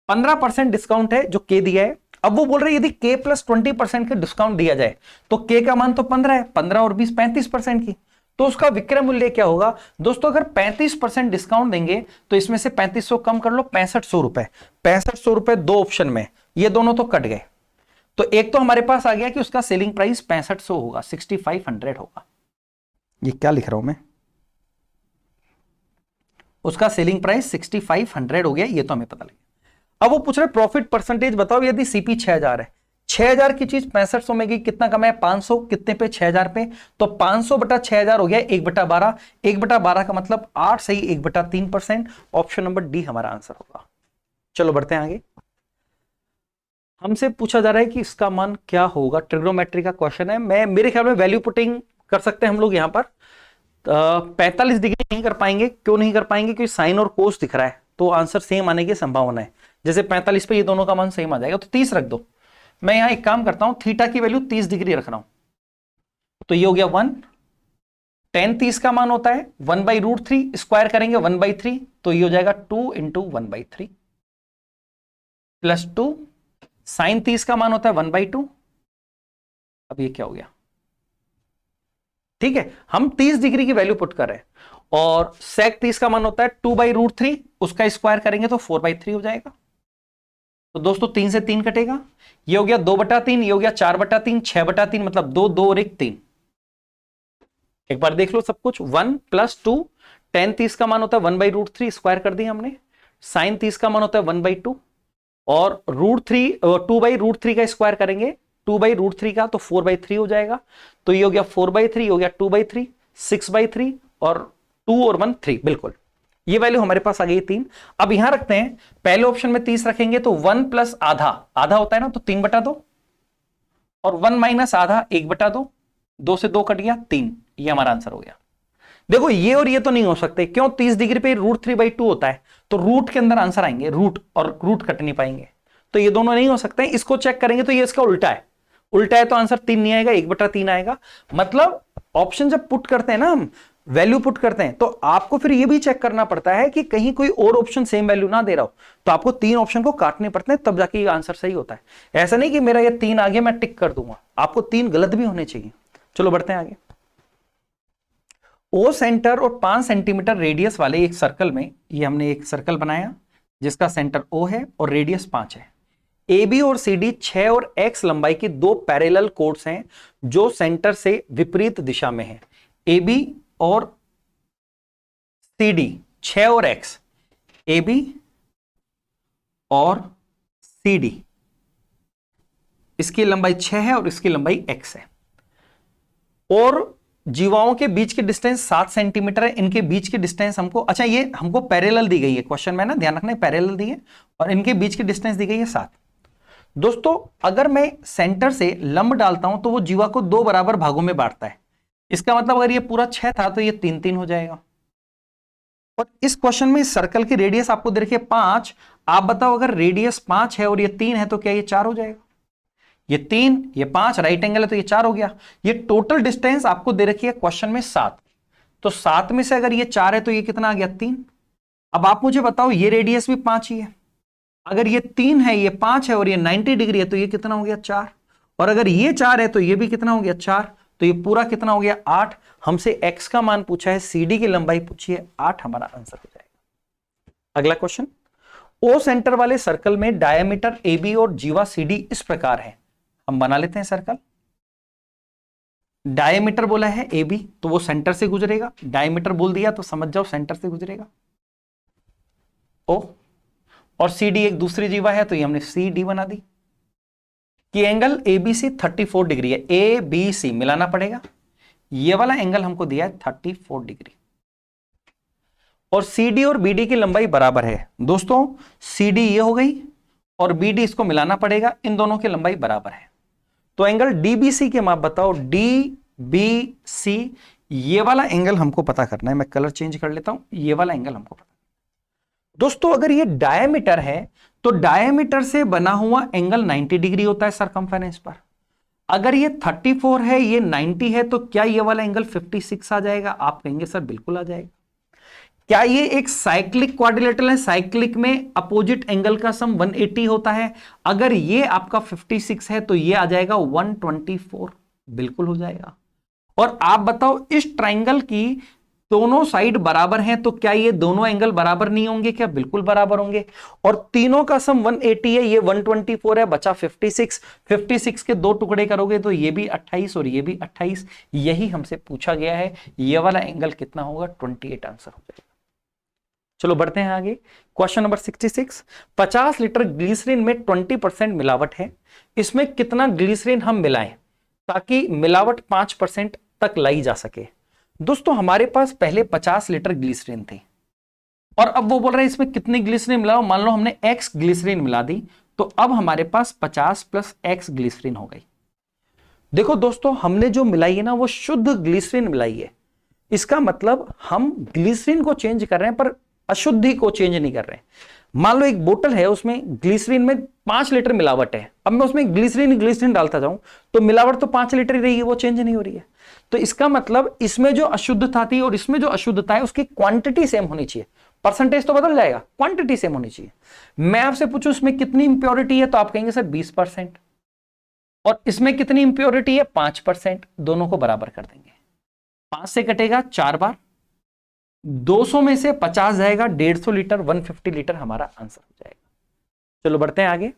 15% डिस्काउंट है जो के दिया है। अब वो बोल रहे हैं यदि के + 20% का डिस्काउंट दिया जाए तो के का मान तो 15 है, 15 और 20 35% की, तो उसका विक्रय मूल्य क्या होगा। दोस्तों अगर 35% डिस्काउंट देंगे तो इसमें से 3500 कम कर लो, 6500 रुपए। 6500 रुपए दो ऑप्शन में, ये दोनों तो कट गए। तो एक तो हमारे पास आ गया कि उसका सेलिंग प्राइस 6500 होगा, 6500 होगा। ये क्या लिख रहा हूं मैं, उसका सेलिंग प्राइस 6500 हो गया, ये तो हमें पता लगे। अब वो पूछ रहे प्रॉफिट परसेंटेज बताओ, यदि सीपी 6000 है, 6000 की चीज 6500 में गई, कितना कमाया 500, कितने पे 6000 पे, तो 500/6000 हो गया 1/12। 1/12 का मतलब 8 सही 1/3%। ऑप्शन नंबर डी हमारा आंसर होगा। चलो बढ़ते हैं आगे। हमसे पूछा जा रहा है कि इसका मान क्या होगा, ट्रिग्नोमेट्री का क्वेश्चन है। मेरे ख्याल में वैल्यू पुटिंग कर सकते हैं हम लोग यहाँ पर। 45 डिग्री नहीं कर पाएंगे। क्यों नहीं कर पाएंगे? क्योंकि साइन और कोस दिख रहा है, तो आंसर सेम आने की संभावना है। जैसे 45 पे ये दोनों का मान सेम आ जाएगा, तो 30 रख दो। मैं यहां एक काम करता हूं, थीटा की वैल्यू 30 डिग्री रख रहा हूं, तो ये हो गया 1। tan 30 का मान होता है 1/√3, स्क्वायर करेंगे 1/3, तो ये हो जाएगा 2 इंटू 1/3 प्लस 2। साइन 30 का मान होता है 1/2। अब ये क्या हो गया? ठीक है, हम 30 डिग्री की वैल्यू पुट कर रहे हैं, और sec 30 का मान होता है 2/√3, उसका स्क्वायर करेंगे तो 4/3 हो जाएगा। तो दोस्तों 3 से 3 कटेगा, ये हो गया 2/3, ये हो गया 4/3, 6/3, मतलब 2 2 और 1 3। एक बार देख लो सब कुछ। 1 + 2, tan 30 का मान होता है 1/√3, स्क्वायर कर दिया हमने। साइन 30 का मान होता है 1/2, और √3 2/√3 का स्क्वायर करेंगे 2/√3 का, तो 4/3 हो जाएगा। तो ये हो गया 4/3, हो गया 2/3, 6/3, और 2 और 1 3। बिल्कुल, ये वैल्यू हमारे पास आ गई 3। अब यहां रखते हैं, पहले ऑप्शन में 30 रखेंगे तो 1 + आधा, आधा होता है ना, तो 3/2, और 1 - आधा 1/2, 2 से 2 कट गया 3। ये हमारा आंसर हो गया। देखो ये और ये तो नहीं हो सकते, क्यों? 30 डिग्री पे √3/2 होता है, तो रूट के अंदर आंसर आएंगे, रूट और रूट कट नहीं पाएंगे, तो ये दोनों नहीं हो सकते। इसको चेक करेंगे तो ये इसका उल्टा है, उल्टा है तो आंसर 3 नहीं आएगा, 1/3 आएगा। मतलब ऑप्शन जब पुट करते हैं ना, हम वैल्यू पुट करते हैं, तो आपको फिर ये भी चेक करना पड़ता है कि कहीं कोई और ऑप्शन सेम वैल्यू ना दे रहा हो, तो आपको 3 ऑप्शन को काटने पड़ते हैं, तब जाके ये आंसर सही होता है। ऐसा नहीं कि मेरा ये 3 आ गया मैं टिक कर दूंगा, आपको 3 गलत भी होने चाहिए। चलो बढ़ते हैं आगे। ओ सेंटर और 5 सेंटीमीटर रेडियस वाले एक सर्कल में, ये हमने एक सर्कल बनाया जिसका सेंटर O है और रेडियस 5 है। AB और CD 6 और X लंबाई की 2 पैरेलल कोर्ड्स हैं जो सेंटर से विपरीत दिशा में हैं। AB और CD 6 और X, AB और CD, इसकी लंबाई 6 है और इसकी लंबाई X है, और जीवाओं के बीच की डिस्टेंस 7 सेंटीमीटर है। इनके बीच की डिस्टेंस हमको, अच्छा ये हमको पैरेलल दी गई है क्वेश्चन में ना, ध्यान रखना, पैरेलल दी है, और इनके बीच की डिस्टेंस दी गई है 7। दोस्तों अगर मैं सेंटर से लंब डालता हूं तो वो जीवा को 2 बराबर भागों में बांटता है। इसका मतलब अगर ये पूरा 6 था तो ये 3 3 हो जाएगा। और इस क्वेश्चन में इस सर्कल की रेडियस आपको दे रखी है 5। आप बताओ अगर रेडियस 5 है और ये 3 है तो क्या ये 4 हो जाएगा? ये 3, ये 5 राइट एंगल है तो ये 4 हो गया। ये टोटल डिस्टेंस आपको दे रखी है क्वेश्चन में 7, तो 7 में से अगर ये 4 है तो ये कितना आ गया? 3। अब आप मुझे बताओ ये रेडियस भी 5 ही है, अगर ये 3 है, ये 5 है और ये 90 डिग्री है तो ये कितना हो गया? 4। और अगर ये 4 है तो ये भी कितना हो गया? 4। तो ये पूरा कितना हो गया? 8। हमसे x का मान पूछा है, CD की लंबाई पूछी है, 8 हमारा आंसर हो जाएगा। अगला क्वेश्चन, O सेंटर वाले सर्कल में डायमीटर AB और जीवा CD इस प्रकार है। हम बना लेते हैं सर्कल। डायमीटर बोला है AB, तो वो सेंटर से गुजरेगा। डायमीटर बोल दिया तो समझ जाओ सेंटर से गुजरेगा O, और CD एक दूसरी जीवा है तो ये हमने CD बना दी। कि एंगल ABC 34 डिग्री है, ABC मिलाना पड़ेगा, ये वाला एंगल हमको दिया है 34 डिग्री, और CD और BD की लंबाई बराबर है। दोस्तों CD ये हो गई और BD इसको मिलाना पड़ेगा, इन दोनों की लंबाई बराबर है। तो एंगल DBC के माप बताओ। DBC, ये वाला एंगल हमको पता करना है, मैं कलर चेंज कर लेता हूं, ये वाला एंगल हमको पता। दोस्तों अगर ये डायमीटर है तो डायमीटर से बना हुआ एंगल 90 डिग्री होता है सरकमफेरेंस पर। अगर ये 34 है, ये 90 है, तो क्या ये वाला एंगल 56 आ जाएगा? आप कहेंगे सर बिल्कुल आ जाएगा। क्या ये एक साइक्लिक क्वाड्रिलेटरल है? साइक्लिक में अपोजिट एंगल का सम 180 होता है। अगर ये आपका 56 है तो ये आ जाएगा 124, बिल्कुल हो जाएगा। और आप बताओ इस ट्राइंगल की दोनों साइड बराबर हैं, तो क्या ये दोनों एंगल बराबर नहीं होंगे? क्या बिल्कुल बराबर होंगे। और तीनों का सम 180 है, ये 124 है, बचा 56। 56 के 2 टुकड़े करोगे तो ये भी 28 और ये भी 28। यही हमसे पूछा गया है, ये वाला एंगल कितना होगा? 28 आंसर हो जाएगा। चलो बढ़ते हैं आगे। क्वेश्चन नंबर 66, 50 लीटर ग्लिसरीन में 20% मिलावट है, इसमें कितना ग्लिसरीन हम मिलाएं ताकि मिलावट 5% तक लाई जा सके? दोस्तों हमारे पास पहले 50 लीटर ग्लिसरीन थी, और अब वो बोल रहे हैं इसमें कितनी ग्लिसरीन मिलाओ। मान लो हमने X ग्लिसरीन मिला दी, तो अब हमारे पास 50 प्लस x ग्लिसरीन हो गई। देखो दोस्तों, हमने जो मिलाई है ना वो शुद्ध ग्लिसरीन मिलाई है। इसका मतलब हम ग्लिसरीन को चेंज कर रहे हैं पर अशुद्धि को चेंज नहीं कर रहे हैं। मान लो एक बोतल है, उसमें ग्लिसरीन में 5 लीटर मिलावट है, अब मैं उसमें ग्लिसरीन डालता जाऊं तो मिलावट तो 5 लीटर ही रहेगी, वो चेंज नहीं हो रही है। तो इसका मतलब इसमें जो अशुद्धता थी और इसमें जो अशुद्धता है उसकी क्वांटिटी सेम होनी चाहिए। परसेंटेज तो बदल जाएगा, क्वांटिटी सेम होनी चाहिए। मैं आपसे पूछूं इसमें कितनी इंप्योरिटी है, तो आप कहेंगे सर 20%, और इसमें कितनी इंप्योरिटी है 5%। दोनों को बराबर कर देंगे, 5 से कटेगा 4 बार, 200 में से 50 जाएगा, 150 लीटर, 150 लीटर हमारा आंसर हो जाएगा। चलो बढ़ते हैं आगे।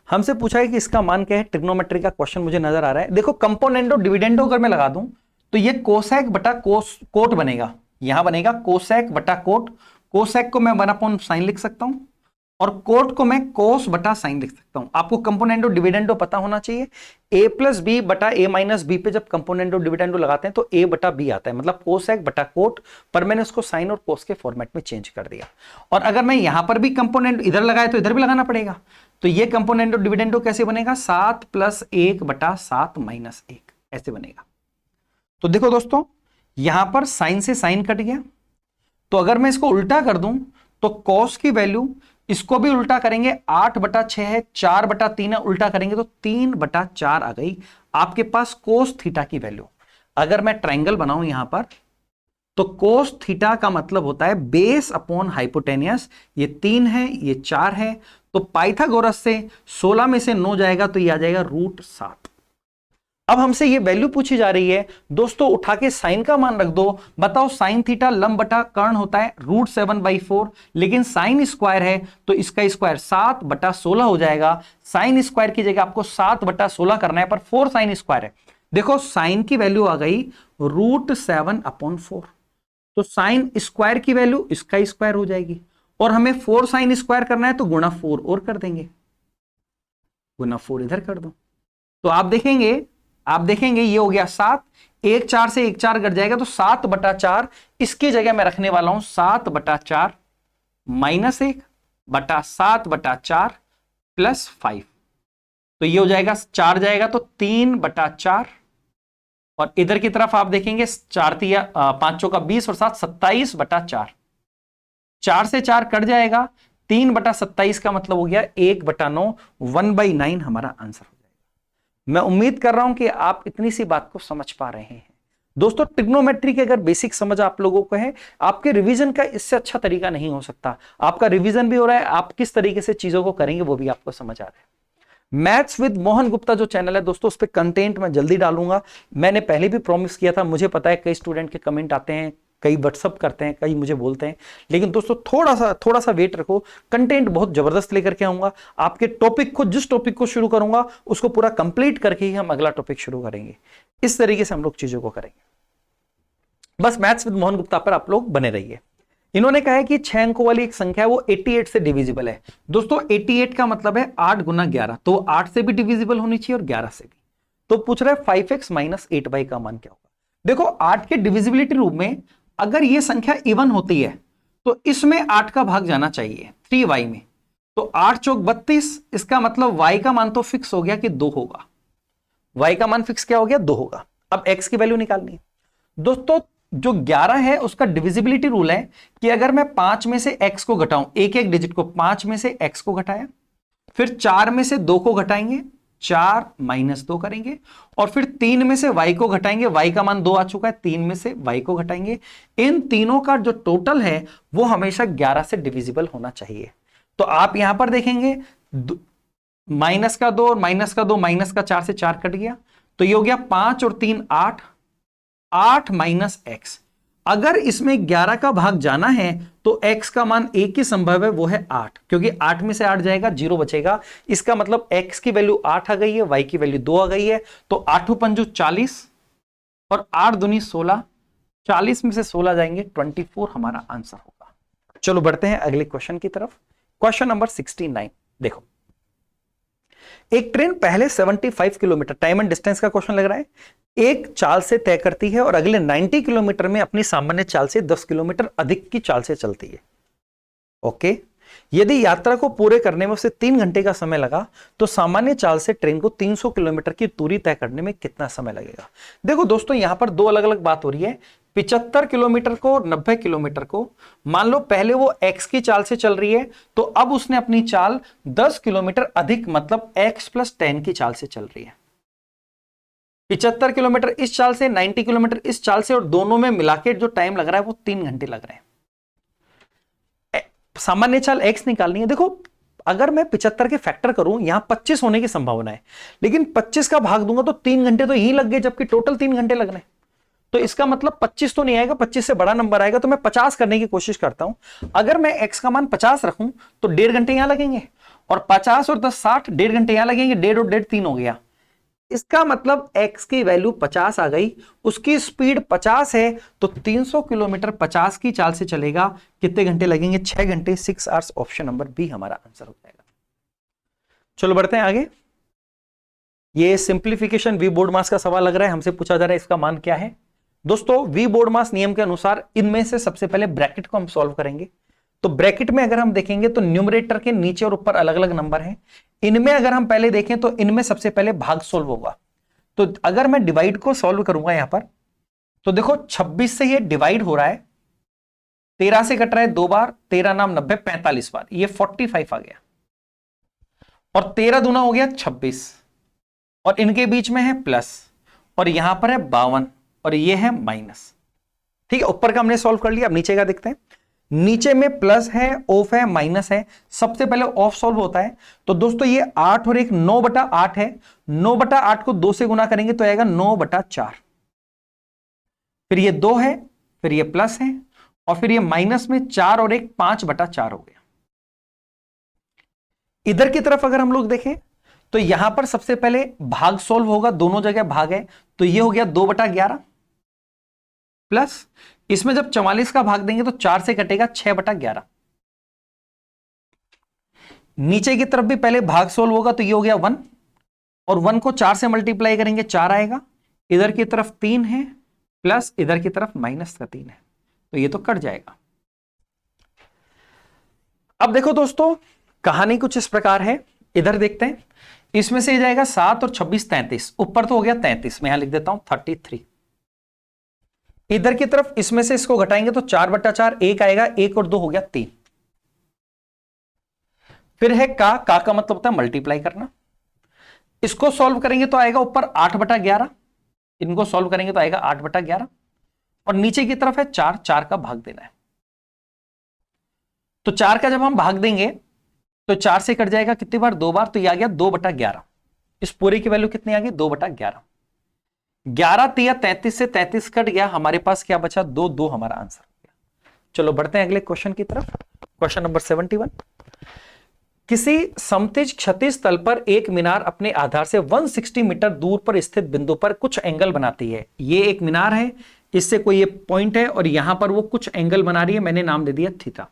हमसे पूछा है कि इसका मान क्या है, ट्रिग्नोमेट्री का क्वेश्चन मुझे नजर आ रहा है। देखो कंपोनेंडो डिविडेंडो अगर मैं लगा दूं तो ये कोसेक बटा कोट बनेगा, यहां बनेगा कोसेक बटा कोट। कोसेक को मैं 1/sin लिख सकता हूं और कोट को मैं कोस बटा साइन लिख सकता हूं। आपको कंपोनेंडो डिविडेंडो पता होना चाहिए। a प्लस बी बटा a माइनस बी पे जब कंपोनेंडो डिविडेंडो लगाते हैं तो a बटा बी आता है, मतलब कोसेक बटा कोट, पर मैंने उसको साइन और कोस के फॉर्मेट में चेंज कर दिया। और अगर मैं यहां पर भी कंपोनेंट इधर लगाए तो इधर भी लगाना पड़ेगा। तो ये कंपोनेंडो डिविडेंडो कैसे बनेगा, 7 प्लस 1 बटा 7 माइनस 1, ऐसे बनेगा। तो देखो दोस्तों, यहां पर साइन से साइन कट गया, तो अगर मैं इसको उल्टा कर दूं तो कॉस की वैल्यू, इसको भी उल्टा करेंगे, 8 बटा 6 है, 4 बटा 3 है, उल्टा करेंगे तो 3 बटा 4 आ गई आपके पास कोस थीटा की वैल्यू। अगर मैं ट्रायंगल बनाऊं यहां पर तो कोस थीटा का मतलब होता है बेस अपॉन हाइपोटेनियस। ये 3 है, ये 4 है, तो पाइथागोरस से 16 में से 9 जाएगा तो ये आ जाएगा √7। अब हमसे ये वैल्यू पूछी जा रही है, दोस्तों उठा के साइन का मान रख दो। बताओ साइन थीटा लंब बटा कर्ण होता है √7/4, लेकिन साइन स्क्वायर है तो इसका स्क्वायर 7 बटा 16 हो जाएगा। साइन स्क्वायर की जगह आपको 7 बटा 16 करना है, पर 4 साइन स्क्वायर है। देखो साइन की वैल्यू आ गई √7/4, तो साइन स्क्वायर की वैल्यू इसका स्क्वायर हो जाएगी, और हमें 4 साइन स्क्वायर करना है तो गुणा 4 और कर देंगे, गुणा 4 इधर कर दो। तो आप देखेंगे ये हो गया 7, 1 4 से 1 4 कट जाएगा तो 7 बटा 4, इसकी जगह मैं रखने वाला हूं 7 बटा 4 माइनस 1 बटा 7 बटा 4 प्लस 5। तो ये हो जाएगा 4 जाएगा तो 3 बटा 4, और इधर की तरफ आप देखेंगे 4 तिया 5 चौका 20 और 7 27 बटा 4। 4 से 4 कट जाएगा, 3 बटा 27 का मतलब हो गया 1 बटा 9, 1/9 हमारा आंसर हो जाएगा। मैं उम्मीद कर रहा हूं कि आप इतनी सी बात को समझ पा रहे हैं। दोस्तों ट्रिग्नोमेट्री की अगर बेसिक समझ आप लोगों को है, आपके रिवीजन का इससे अच्छा तरीका नहीं हो सकता। आपका रिवीजन भी हो रहा है, आप किस तरीके से चीजों को करेंगे वो भी आपको समझ आ रहा है। मैथ्स विद मोहन गुप्ता जो चैनल है दोस्तों, उस पर कंटेंट मैं जल्दी डालूंगा। मैंने पहले भी प्रॉमिस किया था, मुझे पता है कई स्टूडेंट के कमेंट आते हैं, कई व्हाट्सअप करते हैं, कई मुझे बोलते हैं, लेकिन दोस्तों थोड़ा सा वेट रखो। कंटेंट बहुत जबरदस्त लेकर के आऊंगा। आपके टॉपिक को, जिस टॉपिक को शुरू करूंगा उसको पूरा कंप्लीट करके ही हम अगला टॉपिक शुरू करेंगे। इस तरीके से हम लोग चीजों को करेंगे। बस मैथ्स विद मोहन गुप्ता पर आप लोग बने रहिए। इन्होंने कहा है कि 6 अंकों वाली एक संख्या है वो 88 से डिविजिबल है। दोस्तों 88 का मतलब है 8 गुना 11, तो 8 से भी डिविजिबल होनी चाहिए और 11 से भी। तो पूछ रहा है 5x माइनस 8y का मान क्या होगा। देखो 8 के डिविजिबिलिटी रूप में अगर ये संख्या इवन होती है तो इसमें 8 का भाग जाना चाहिए 3y में, तो 8 चौक 32, इसका मतलब y का मान तो फिक्स हो गया कि 2 होगा। y का मान फिक्स क्या हो गया, 2 होगा। अब x की वैल्यू निकालनी है। दोस्तों जो 11 है उसका डिविजिबिलिटी रूल है कि अगर मैं 5 में से x को घटाऊं, एक एक डिजिट को, 5 में से x को घटाया, फिर 4 में से 2 को घटाएंगे, 4 माइनस 2 करेंगे, और फिर 3 में से y को घटाएंगे, y का मान 2 आ चुका है, 3 में से y को घटाएंगे। इन तीनों का जो टोटल है वो हमेशा 11 से डिविजिबल होना चाहिए। तो आप यहां पर देखेंगे माइनस का 2 और माइनस का 2, माइनस का 4 से 4 कट गया, तो ये हो गया 5 और 3 8, 8 माइनस x। अगर इसमें 11 का भाग जाना है तो x का मान एक ही संभव है, वो है 8, क्योंकि 8 में से 8 जाएगा 0 बचेगा। इसका मतलब x की वैल्यू 8 आ गई है, y की वैल्यू 2 आ गई है। तो 8 पंजू 40 और 8 दूनी 16, 40 में से 16 जाएंगे 24 हमारा आंसर होगा। चलो बढ़ते हैं अगले क्वेश्चन की तरफ। Question number 69। देखो एक ट्रेन पहले 75 किलोमीटर, टाइम एंड डिस्टेंस का क्वेश्चन लग रहा है, एक चाल से तय करती है और अगले 90 किलोमीटर में अपनी सामान्य चाल से 10 किलोमीटर अधिक की चाल से चलती है। ओके, यदि यात्रा को पूरे करने में उसे 3 घंटे का समय लगा तो सामान्य चाल से ट्रेन को 300 किलोमीटर की दूरी तय करने में कितना समय लगेगा। देखो दोस्तों, यहां पर दो अलग अलग बात हो रही है। 75 किलोमीटर को और 90 किलोमीटर को, मान लो पहले वो x की चाल से चल रही है, तो अब उसने अपनी चाल 10 किलोमीटर अधिक, मतलब x + 10 की चाल से चल रही है। 75 किलोमीटर इस चाल से, 90 किलोमीटर इस चाल से, और दोनों में मिलाकर जो टाइम लग रहा है वो 3 घंटे लग रहे हैं। सामान्य चाल x निकालनी है। देखो, अगर मैं 75 के फैक्टर करूं, यहां 25 होने की संभावना है, लेकिन 25 का भाग दूंगा तो 3 घंटे तो यही लग गए, जबकि टोटल 3 घंटे लगने। तो इसका मतलब 25 तो नहीं आएगा, 25 से बड़ा नंबर आएगा। तो मैं 50 करने की कोशिश करता हूं। अगर मैं x का मान 50 रखूं तो 1.5 घंटे यहां लगेंगे, और 50 और 10 60, 1.5 घंटे यहां लगेंगे। 1.5 और 1.5 3 हो गया। इसका मतलब x की वैल्यू 50 आ गई, उसकी स्पीड 50 है, तो 300 किलोमीटर 50 की चाल से चलेगा। कितने घंटे लगेंगे? 6 घंटे, 6 आवर्स। ऑप्शन नंबर बी हमारा आंसर हो जाएगा। चलो बढ़ते हैं आगे। ये सिंप्लीफिकेशन वी बोर्ड मास का सवाल लग रहा है, हमसे पूछा जा रहा है इसका मान क्या है। दोस्तों, वी बोर्ड मास नियम के अनुसार इनमें से सबसे पहले ब्रैकेट को हम सॉल्व करेंगे। तो ब्रैकेट में अगर हम देखेंगे तो न्यूमरेटर के नीचे और ऊपर अलग अलग नंबर हैं। इनमें अगर हम पहले देखें तो इनमें सबसे पहले भाग सॉल्व होगा। तो अगर मैं डिवाइड को सॉल्व करूंगा यहां पर, तो देखो 26 से ये डिवाइड हो रहा है, 13 से कट रहा है 2 बार, 13 नाम 90, 45 बार, ये 45 आ गया। और 13 दूना हो गया 26, और इनके बीच में है प्लस, और यहां पर है 52, और ये है माइनस। ठीक है, ऊपर का हमने सॉल्व कर लिया। अब नीचे का देखते हैं। नीचे में प्लस है, ऑफ है, माइनस है। सबसे पहले ऑफ सॉल्व होता है। तो दोस्तों ये 8 और 1 9/8 है। 9/8 को 2 से गुना करेंगे तो आएगा 9/4। फिर ये 2 है, फिर ये प्लस है, और फिर ये माइनस में 4 और 1 5/4 हो गया। इधर की तरफ अगर हम लोग देखें तो यहां पर सबसे पहले भाग सॉल्व होगा, दोनों जगह भाग है। तो ये हो गया 2/11 प्लस, इसमें जब 44 का भाग देंगे तो 4 से कटेगा 6/11। नीचे की तरफ भी पहले भाग सोल्व होगा, तो ये हो गया 1, और 1 को 4 से मल्टीप्लाई करेंगे 4 आएगा। इधर की तरफ 3 है, प्लस इधर की तरफ माइनस का 3 है, तो ये तो कट जाएगा। अब देखो दोस्तों, कहानी कुछ इस प्रकार है। इधर देखते हैं, इसमें से जाएगा 7 और 26 33, ऊपर तो हो गया 33, मैं यहां लिख देता हूं 33। इधर की तरफ इसमें से इसको घटाएंगे तो 4/4, 1 आएगा, 1 और 2 हो गया 3। फिर है का मतलब होता है मल्टीप्लाई करना। इसको सॉल्व करेंगे तो आएगा ऊपर 8/11, इनको सॉल्व करेंगे तो आएगा 8/11, और नीचे की तरफ है 4, 4 का भाग देना है। तो 4 का जब हम भाग देंगे तो 4 से कट जाएगा कितनी बार? 2 बार, तो ये आ गया 2/11। इस पूरे की वैल्यू कितनी आ गई? 2/11। 11 तिया 33 से 33 कट गया, हमारे पास क्या बचा? 2, 2 हमारा आंसर हो गया। चलो बढ़ते हैं अगले क्वेश्चन की तरफ। Question number 71। किसी समतिज क्षैतिज तल पर एक मीनार अपने आधार से 160 मीटर दूर पर स्थित बिंदु पर कुछ एंगल बनाती है। ये एक मीनार है, इससे कोई ये पॉइंट है, और यहां पर वो कुछ एंगल बना रही है, मैंने नाम दे दिया थीटा।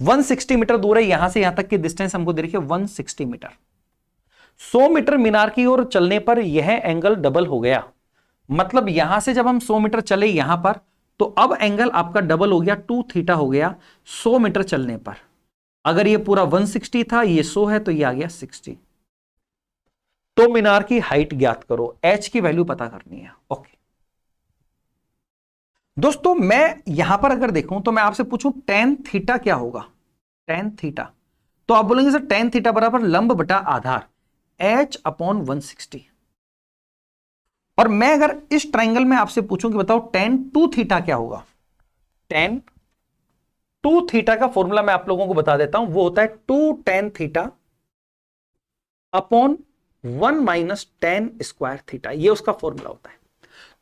160 मीटर दूर है, यहां से यहां तक की डिस्टेंस हमको देखिए 160 मीटर। 100 मीटर मीनार की ओर चलने पर यह एंगल डबल हो गया। मतलब यहां से जब हम 100 मीटर चले यहां पर, तो अब एंगल आपका डबल हो गया, 2 थीटा हो गया 100 मीटर चलने पर। अगर ये पूरा 160 था, ये 100 है, तो ये आ गया 60। तो मीनार की हाइट ज्ञात करो, h की वैल्यू पता करनी है। ओके दोस्तों, मैं यहां पर अगर देखूं तो मैं आपसे पूछूं tan थीटा क्या होगा? tan थीटा, तो आप बोलेंगे सर tan थीटा बराबर लंब बटा आधार h/160। और मैं अगर इस ट्राइंगल में आपसे पूछूं कि बताओ tan 2 थीटा क्या होगा? tan 2 थीटा का फॉर्मूला मैं आप लोगों को बता देता हूं, वो होता है 2 tan theta upon 1 - tan square theta, ये उसका फॉर्मूला होता है।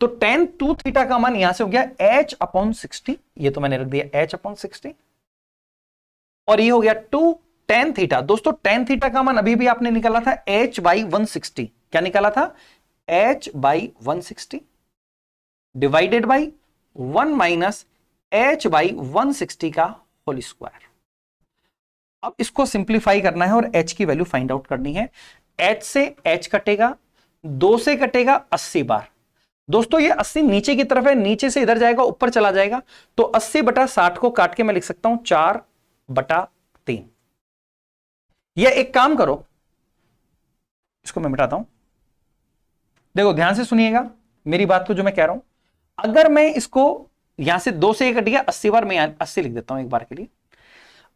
तो tan 2 थीटा का मान यहां से हो गया h/60, ये तो मैंने रख दिया h/60, और ये हो गया 2 tan थीटा। दोस्तों tan थीटा का मान अभी भी आपने निकाला था h/160। क्या निकाला था? h/160 डिवाइडेड बाई 1 - h/160 का होल स्क्वायर। अब इसको सिंप्लीफाई करना है और h की वैल्यू फाइंड आउट करनी है। h से h कटेगा, 2 से कटेगा 80 बार। दोस्तों ये 80 नीचे की तरफ है, नीचे से इधर जाएगा, ऊपर चला जाएगा, तो 80/60 को काट के मैं लिख सकता हूं 4/8। 3। या एक काम करो, इसको मैं मिटाता हूं, देखो ध्यान से सुनिएगा मेरी बात को जो मैं कह रहा हूं। अगर मैं इसको यहां से 2 से 1 कट गया, 80 बार, मैं 80 लिख देता हूं एक बार के लिए।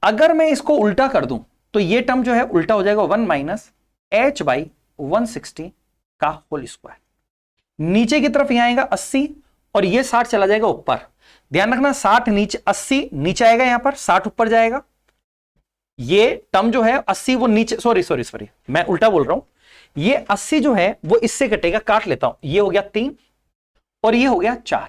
अगर मैं इसको उल्टा कर दूं तो ये टर्म जो है उल्टा हो जाएगा 1 माइनस h बाई 160 का होल स्क्वायर। नीचे की तरफ यहां आएगा 80 और ये 60 चला जाएगा ऊपर। ध्यान रखना 60 नीचे, 80 नीचे आएगा, यहां पर 60 ऊपर जाएगा। ये टर्म जो है 80 वो नीचे, सॉरी मैं उल्टा बोल रहा हूं। ये 80 जो है वो इससे कटेगा, काट लेता हूं। ये हो गया 3 और ये हो गया 4।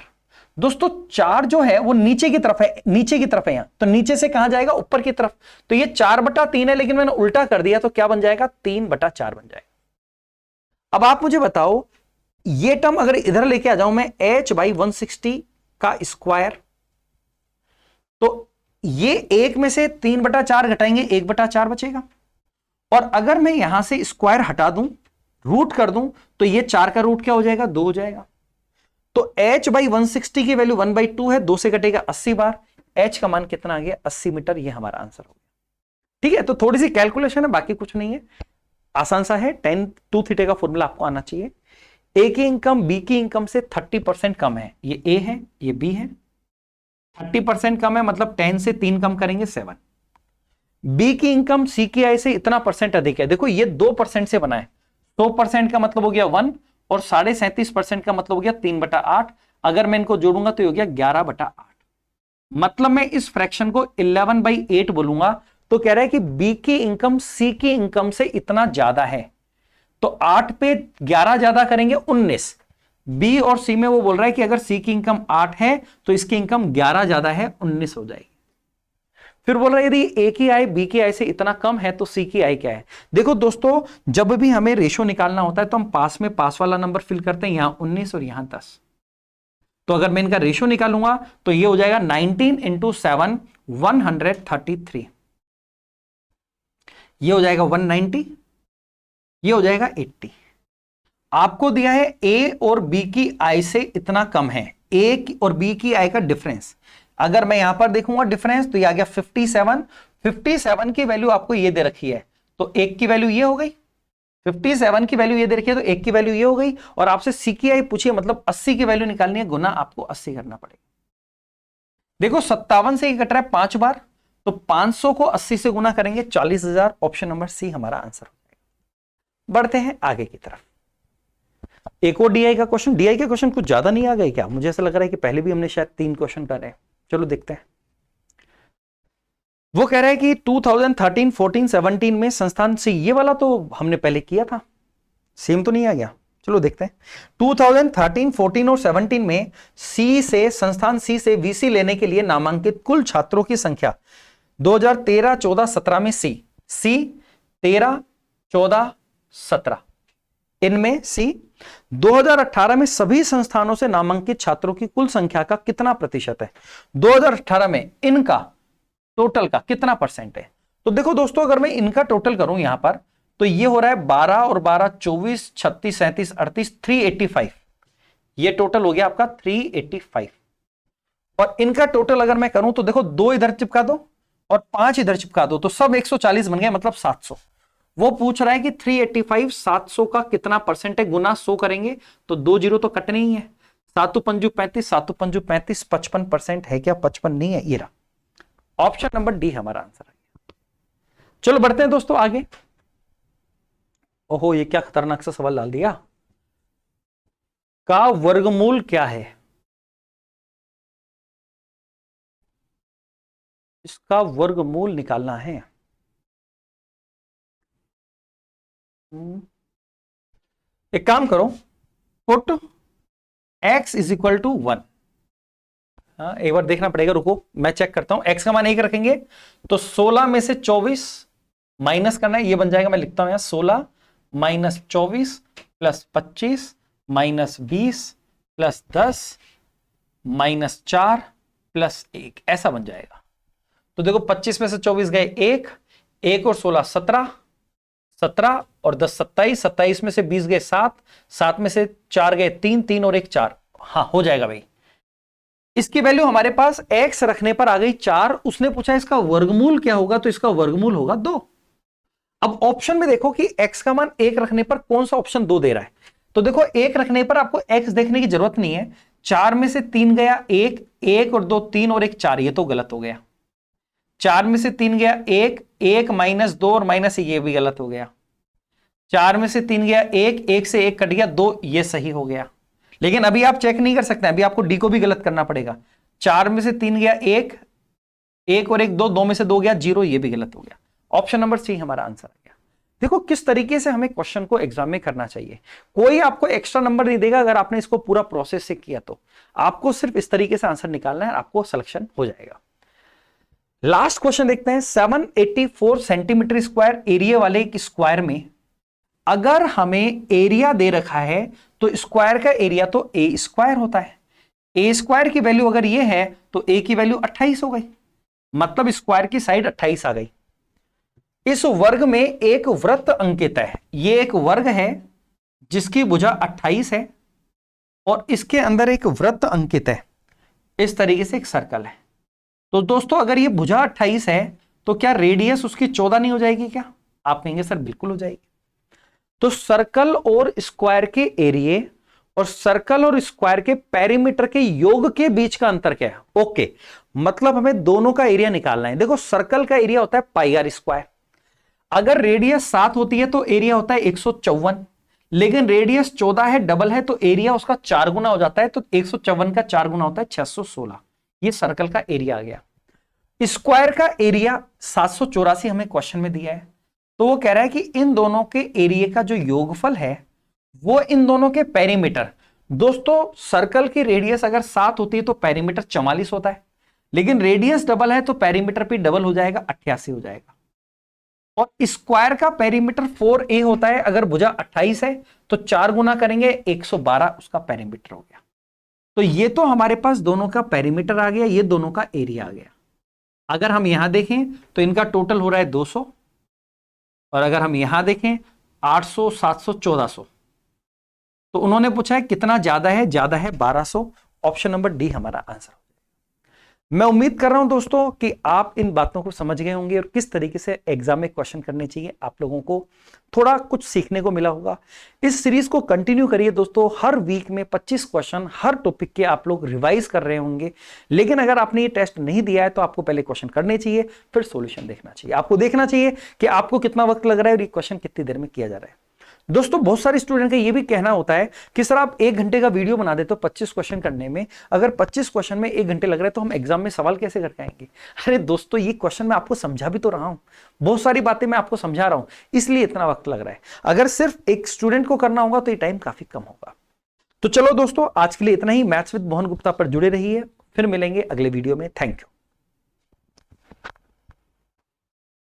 दोस्तों 4 जो है वो नीचे की तरफ है, नीचे की तरफ है यहां, तो नीचे से कहां जाएगा, ऊपर की तरफ। तो ये 4/3 है, लेकिन मैंने उल्टा कर दिया तो क्या बन जाएगा, 3/4 बन जाएगा। अब आप मुझे बताओ, ये टर्म अगर इधर लेके आ जाऊं मैं, h बाई 160 का स्क्वायर, तो ये 1 में से 3/4 घटाएंगे, 1/4 बचेगा। और अगर मैं यहां से स्क्वायर हटा दूं, रूट कर दूं, तो ये 4 का रूट क्या हो जाएगा, 2 हो जाएगा। तो h बाई 160 की वैल्यू 1/2 है, 2 से कटेगा 80 बार। h का मान कितना आ गया, 80 मीटर। ये हमारा आंसर हो गया। ठीक है, तो थोड़ी सी कैलकुलेशन है, बाकी कुछ नहीं है, आसान सा है। tan 2 थीटा का फॉर्मूला आपको आना चाहिए। ए की इनकम बी की इनकम से 30% कम है, ये ए है, ये बी है। 30% कम है मतलब 10 से 3 कम करेंगे 7। बी की इनकम सी की आय से इतना परसेंट अधिक है। देखो ये 2% से बना है, 100% का मतलब हो गया 1 और 37.5% का मतलब हो गया 3/8। अगर मैं इनको जोड़ूंगा तो हो गया 11/8। मतलब मैं इस फ्रैक्शन को 11/8 बोलूंगा। तो कह रहा है कि बी की इनकम सी की इनकम से इतना ज्यादा है, तो 8 पे 11 ज्यादा करेंगे 19। बी और सी में वो बोल रहा है कि अगर सी की इनकम 8 है तो इसकी इनकम 11 ज्यादा है, 19 हो जाएगी। फिर बोल रहा है यदि ए की आय बी की आय से इतना कम है तो सी की आय क्या है। देखो दोस्तों, जब भी हमें रेशो निकालना होता है तो हम पास में पास वाला नंबर फिल करते हैं, यहां 19 और यहां 10। तो अगर मैं इनका रेशो निकालूंगा तो ये हो जाएगा 19 इंटू 7 133। ये हो जाएगा 190, ये हो जाएगा 80। आपको दिया है ए और बी की आय से इतना कम है, ए और बी की आय का डिफरेंस। अगर मैं यहां पर देखूंगा डिफरेंस तो ये आ गया 57। 57 की वैल्यू आपको ये दे रखी है, तो एक की वैल्यू ये हो गई। 57 की वैल्यू ये दे रखी है तो एक की वैल्यू ये हो गई। और आपसे सी की आई पूछिए, मतलब 80 की वैल्यू निकालनी है, गुना आपको 80 करना पड़ेगा। देखो 57 से ये कट रहा है 5 बार, तो 500 को 80 से गुना करेंगे 40,000। ऑप्शन नंबर सी हमारा आंसर हो जाएगा। बढ़ते हैं आगे की तरफ। एक और डीआई का क्वेश्चन। डीआई के क्वेश्चन कुछ ज्यादा नहीं आ गए क्या, मुझे ऐसा लग रहा है कि पहले भी हमने शायद 3 क्वेश्चन करे हैं। चलो देखते हैं। वो कह रहा है कि 2013, 14, 17 में संस्थान से, ये वाला तो हमने पहले किया था, सेम तो नहीं आ गया। चलो देखते हैं। 2013, 14 और 17 में सी से, संस्थान सी से वीसी लेने के लिए नामांकित कुल छात्रों की संख्या 2013, 14, 17 में सी 13, 14, 17, इनमें सी 2018 में सभी संस्थानों से नामांकित छात्रों की कुल संख्या का कितना प्रतिशत है। 2018 में इनका टोटल का कितना परसेंट है। तो देखो दोस्तों, अगर मैं इनका टोटल करूं यहां पर, तो ये हो रहा है 12 और 12 24, 36, 37, 38, 385। ये टोटल हो गया आपका 385। और इनका टोटल अगर मैं करूं तो देखो 2 इधर चिपका दो और 5 इधर चिपका दो, तो सब 140 बन गए, मतलब 700। वो पूछ रहा है कि 385 700 का कितना परसेंट है, गुना 100 करेंगे तो 2 जीरो तो कटने ही है। 7 पंजू 35, 7 पंजू 35, 55% है क्या, 55 नहीं है। ये रहा ऑप्शन नंबर डी हमारा आंसर है। चलो बढ़ते हैं दोस्तों आगे। ओहो, ये क्या खतरनाक सा सवाल डाल दिया। का वर्गमूल क्या है, इसका वर्गमूल निकालना है। एक काम करो, put x is equal to 1। एक बार देखना पड़ेगा, रुको मैं चेक करता हूं। x का मान 1 रखेंगे तो 16 में से 24 माइनस करना है, ये बन जाएगा, मैं लिखता हूं यहां 16 minus 24 plus 25 minus 20 plus 10 minus 4 plus 1, ऐसा बन जाएगा। तो देखो 25 में से 24 गए 1, 1 और 16 17, 17 और 10 27, 27 में से 20 गए 7, 7 में से 4 गए 3, 3 और 1 4। हाँ हो जाएगा भाई। इसकी वैल्यू हमारे पास x रखने पर आ गई 4। उसने पूछा इसका वर्गमूल क्या होगा, तो इसका वर्गमूल होगा 2। अब ऑप्शन में देखो कि x का मान 1 रखने पर कौन सा ऑप्शन 2 दे रहा है। तो देखो 1 रखने पर आपको x देखने की जरूरत नहीं है। 4 में से 3 गया 1, 1 और 2 3 और 1 4, ये तो गलत हो गया। 4 में से 3 गया 1, 1 माइनस 2 और माइनस ये भी गलत हो गया। 4 में से 3 गया 1, 1 से 1 कट गया 2, ये सही हो गया। लेकिन अभी आप चेक नहीं कर सकते, अभी आपको डी को भी गलत करना पड़ेगा। 4 में से 3 गया 1, 1 और 1 2, 2 में से 2 गया 0, ये भी गलत हो गया। ऑप्शन नंबर सी हमारा आंसर आ गया। देखो किस तरीके से हमें क्वेश्चन को एग्जाम में करना चाहिए। कोई आपको एक्स्ट्रा नंबर नहीं देगा अगर आपने इसको पूरा प्रोसेस से किया, तो आपको सिर्फ इस तरीके से आंसर निकालना है, आपको सिलेक्शन हो जाएगा। लास्ट क्वेश्चन देखते हैं। 784 सेंटीमीटर स्क्वायर एरिया वाले एक स्क्वायर में अगर हमें एरिया दे रखा है तो स्क्वायर का एरिया तो ए स्क्वायर होता है। ए स्क्वायर की वैल्यू अगर ये है तो ए की वैल्यू 28 हो गई, मतलब स्क्वायर की साइड 28 आ गई। इस वर्ग में एक वृत्त अंकित है। ये एक वर्ग है जिसकी भुजा 28 है और इसके अंदर एक वृत्त अंकित है। इस तरीके से एक सर्कल है। तो दोस्तों अगर ये भुजा 28 है तो क्या रेडियस उसकी 14 नहीं हो जाएगी क्या? आप कहेंगे सर बिल्कुल हो जाएगी। तो सर्कल और स्क्वायर के एरिया और सर्कल और स्क्वायर के पेरीमीटर के योग के बीच का अंतर क्या है? ओके, मतलब हमें दोनों का एरिया निकालना है। देखो सर्कल का एरिया होता है पाई आर स्क्वायर। अगर रेडियस 7 होती है तो एरिया होता है 154, लेकिन रेडियस 14 है, डबल है, तो एरिया उसका 4 गुना हो जाता है। तो 154 का 4 गुना होता है 616। ये सर्कल का एरिया आ गया। स्क्वायर का एरिया 784 हमें क्वेश्चन में दिया है। तो वो कह रहा है कि इन दोनों के एरिया का जो योगफल है वो इन दोनों के पेरीमीटर। दोस्तों सर्कल की रेडियस अगर 7 होती है तो पेरीमीटर 44 होता है, लेकिन रेडियस डबल है तो पेरीमीटर भी डबल हो जाएगा, 88 हो जाएगा। और स्क्वायर का पेरीमीटर 4a होता है। अगर भुजा 28 है तो 4 गुना करेंगे 112 उसका पेरीमीटर हो गया। तो ये तो हमारे पास दोनों का पेरीमीटर आ गया, ये दोनों का एरिया आ गया। अगर हम यहां देखें तो इनका टोटल हो रहा है 200, और अगर हम यहां देखें 800, 700, 1400। तो उन्होंने पूछा है कितना ज्यादा है? ज्यादा है 1200। ऑप्शन नंबर डी हमारा आंसर। मैं उम्मीद कर रहा हूं दोस्तों कि आप इन बातों को समझ गए होंगे और किस तरीके से एग्जाम में क्वेश्चन करने चाहिए। आप लोगों को थोड़ा कुछ सीखने को मिला होगा। इस सीरीज को कंटिन्यू करिए दोस्तों। हर वीक में 25 क्वेश्चन हर टॉपिक के आप लोग रिवाइज कर रहे होंगे। लेकिन अगर आपने ये टेस्ट नहीं दिया है तो आपको पहले क्वेश्चन करने चाहिए, फिर सॉल्यूशन देखना चाहिए। आपको देखना चाहिए कि आपको कितना वक्त लग रहा है और ये क्वेश्चन कितनी देर में किया जा रहा है। दोस्तों बहुत सारे स्टूडेंट का ये भी कहना होता है कि सर आप 1 घंटे का वीडियो बना देते हो 25 क्वेश्चन करने में, अगर 25 क्वेश्चन में 1 घंटे लग रहा है तो हम एग्जाम में सवाल कैसे करके आएंगे? अरे दोस्तों ये क्वेश्चन मैं आपको समझा भी तो रहा हूं, बहुत सारी बातें मैं आपको समझा रहा हूं, इसलिए इतना वक्त लग रहा है। अगर सिर्फ एक स्टूडेंट को करना होगा तो ये टाइम काफी कम होगा। तो चलो दोस्तों आज के लिए इतना ही। मैथ्स विद मोहन गुप्ता पर जुड़े रहिए, फिर मिलेंगे अगले वीडियो में। Thank you.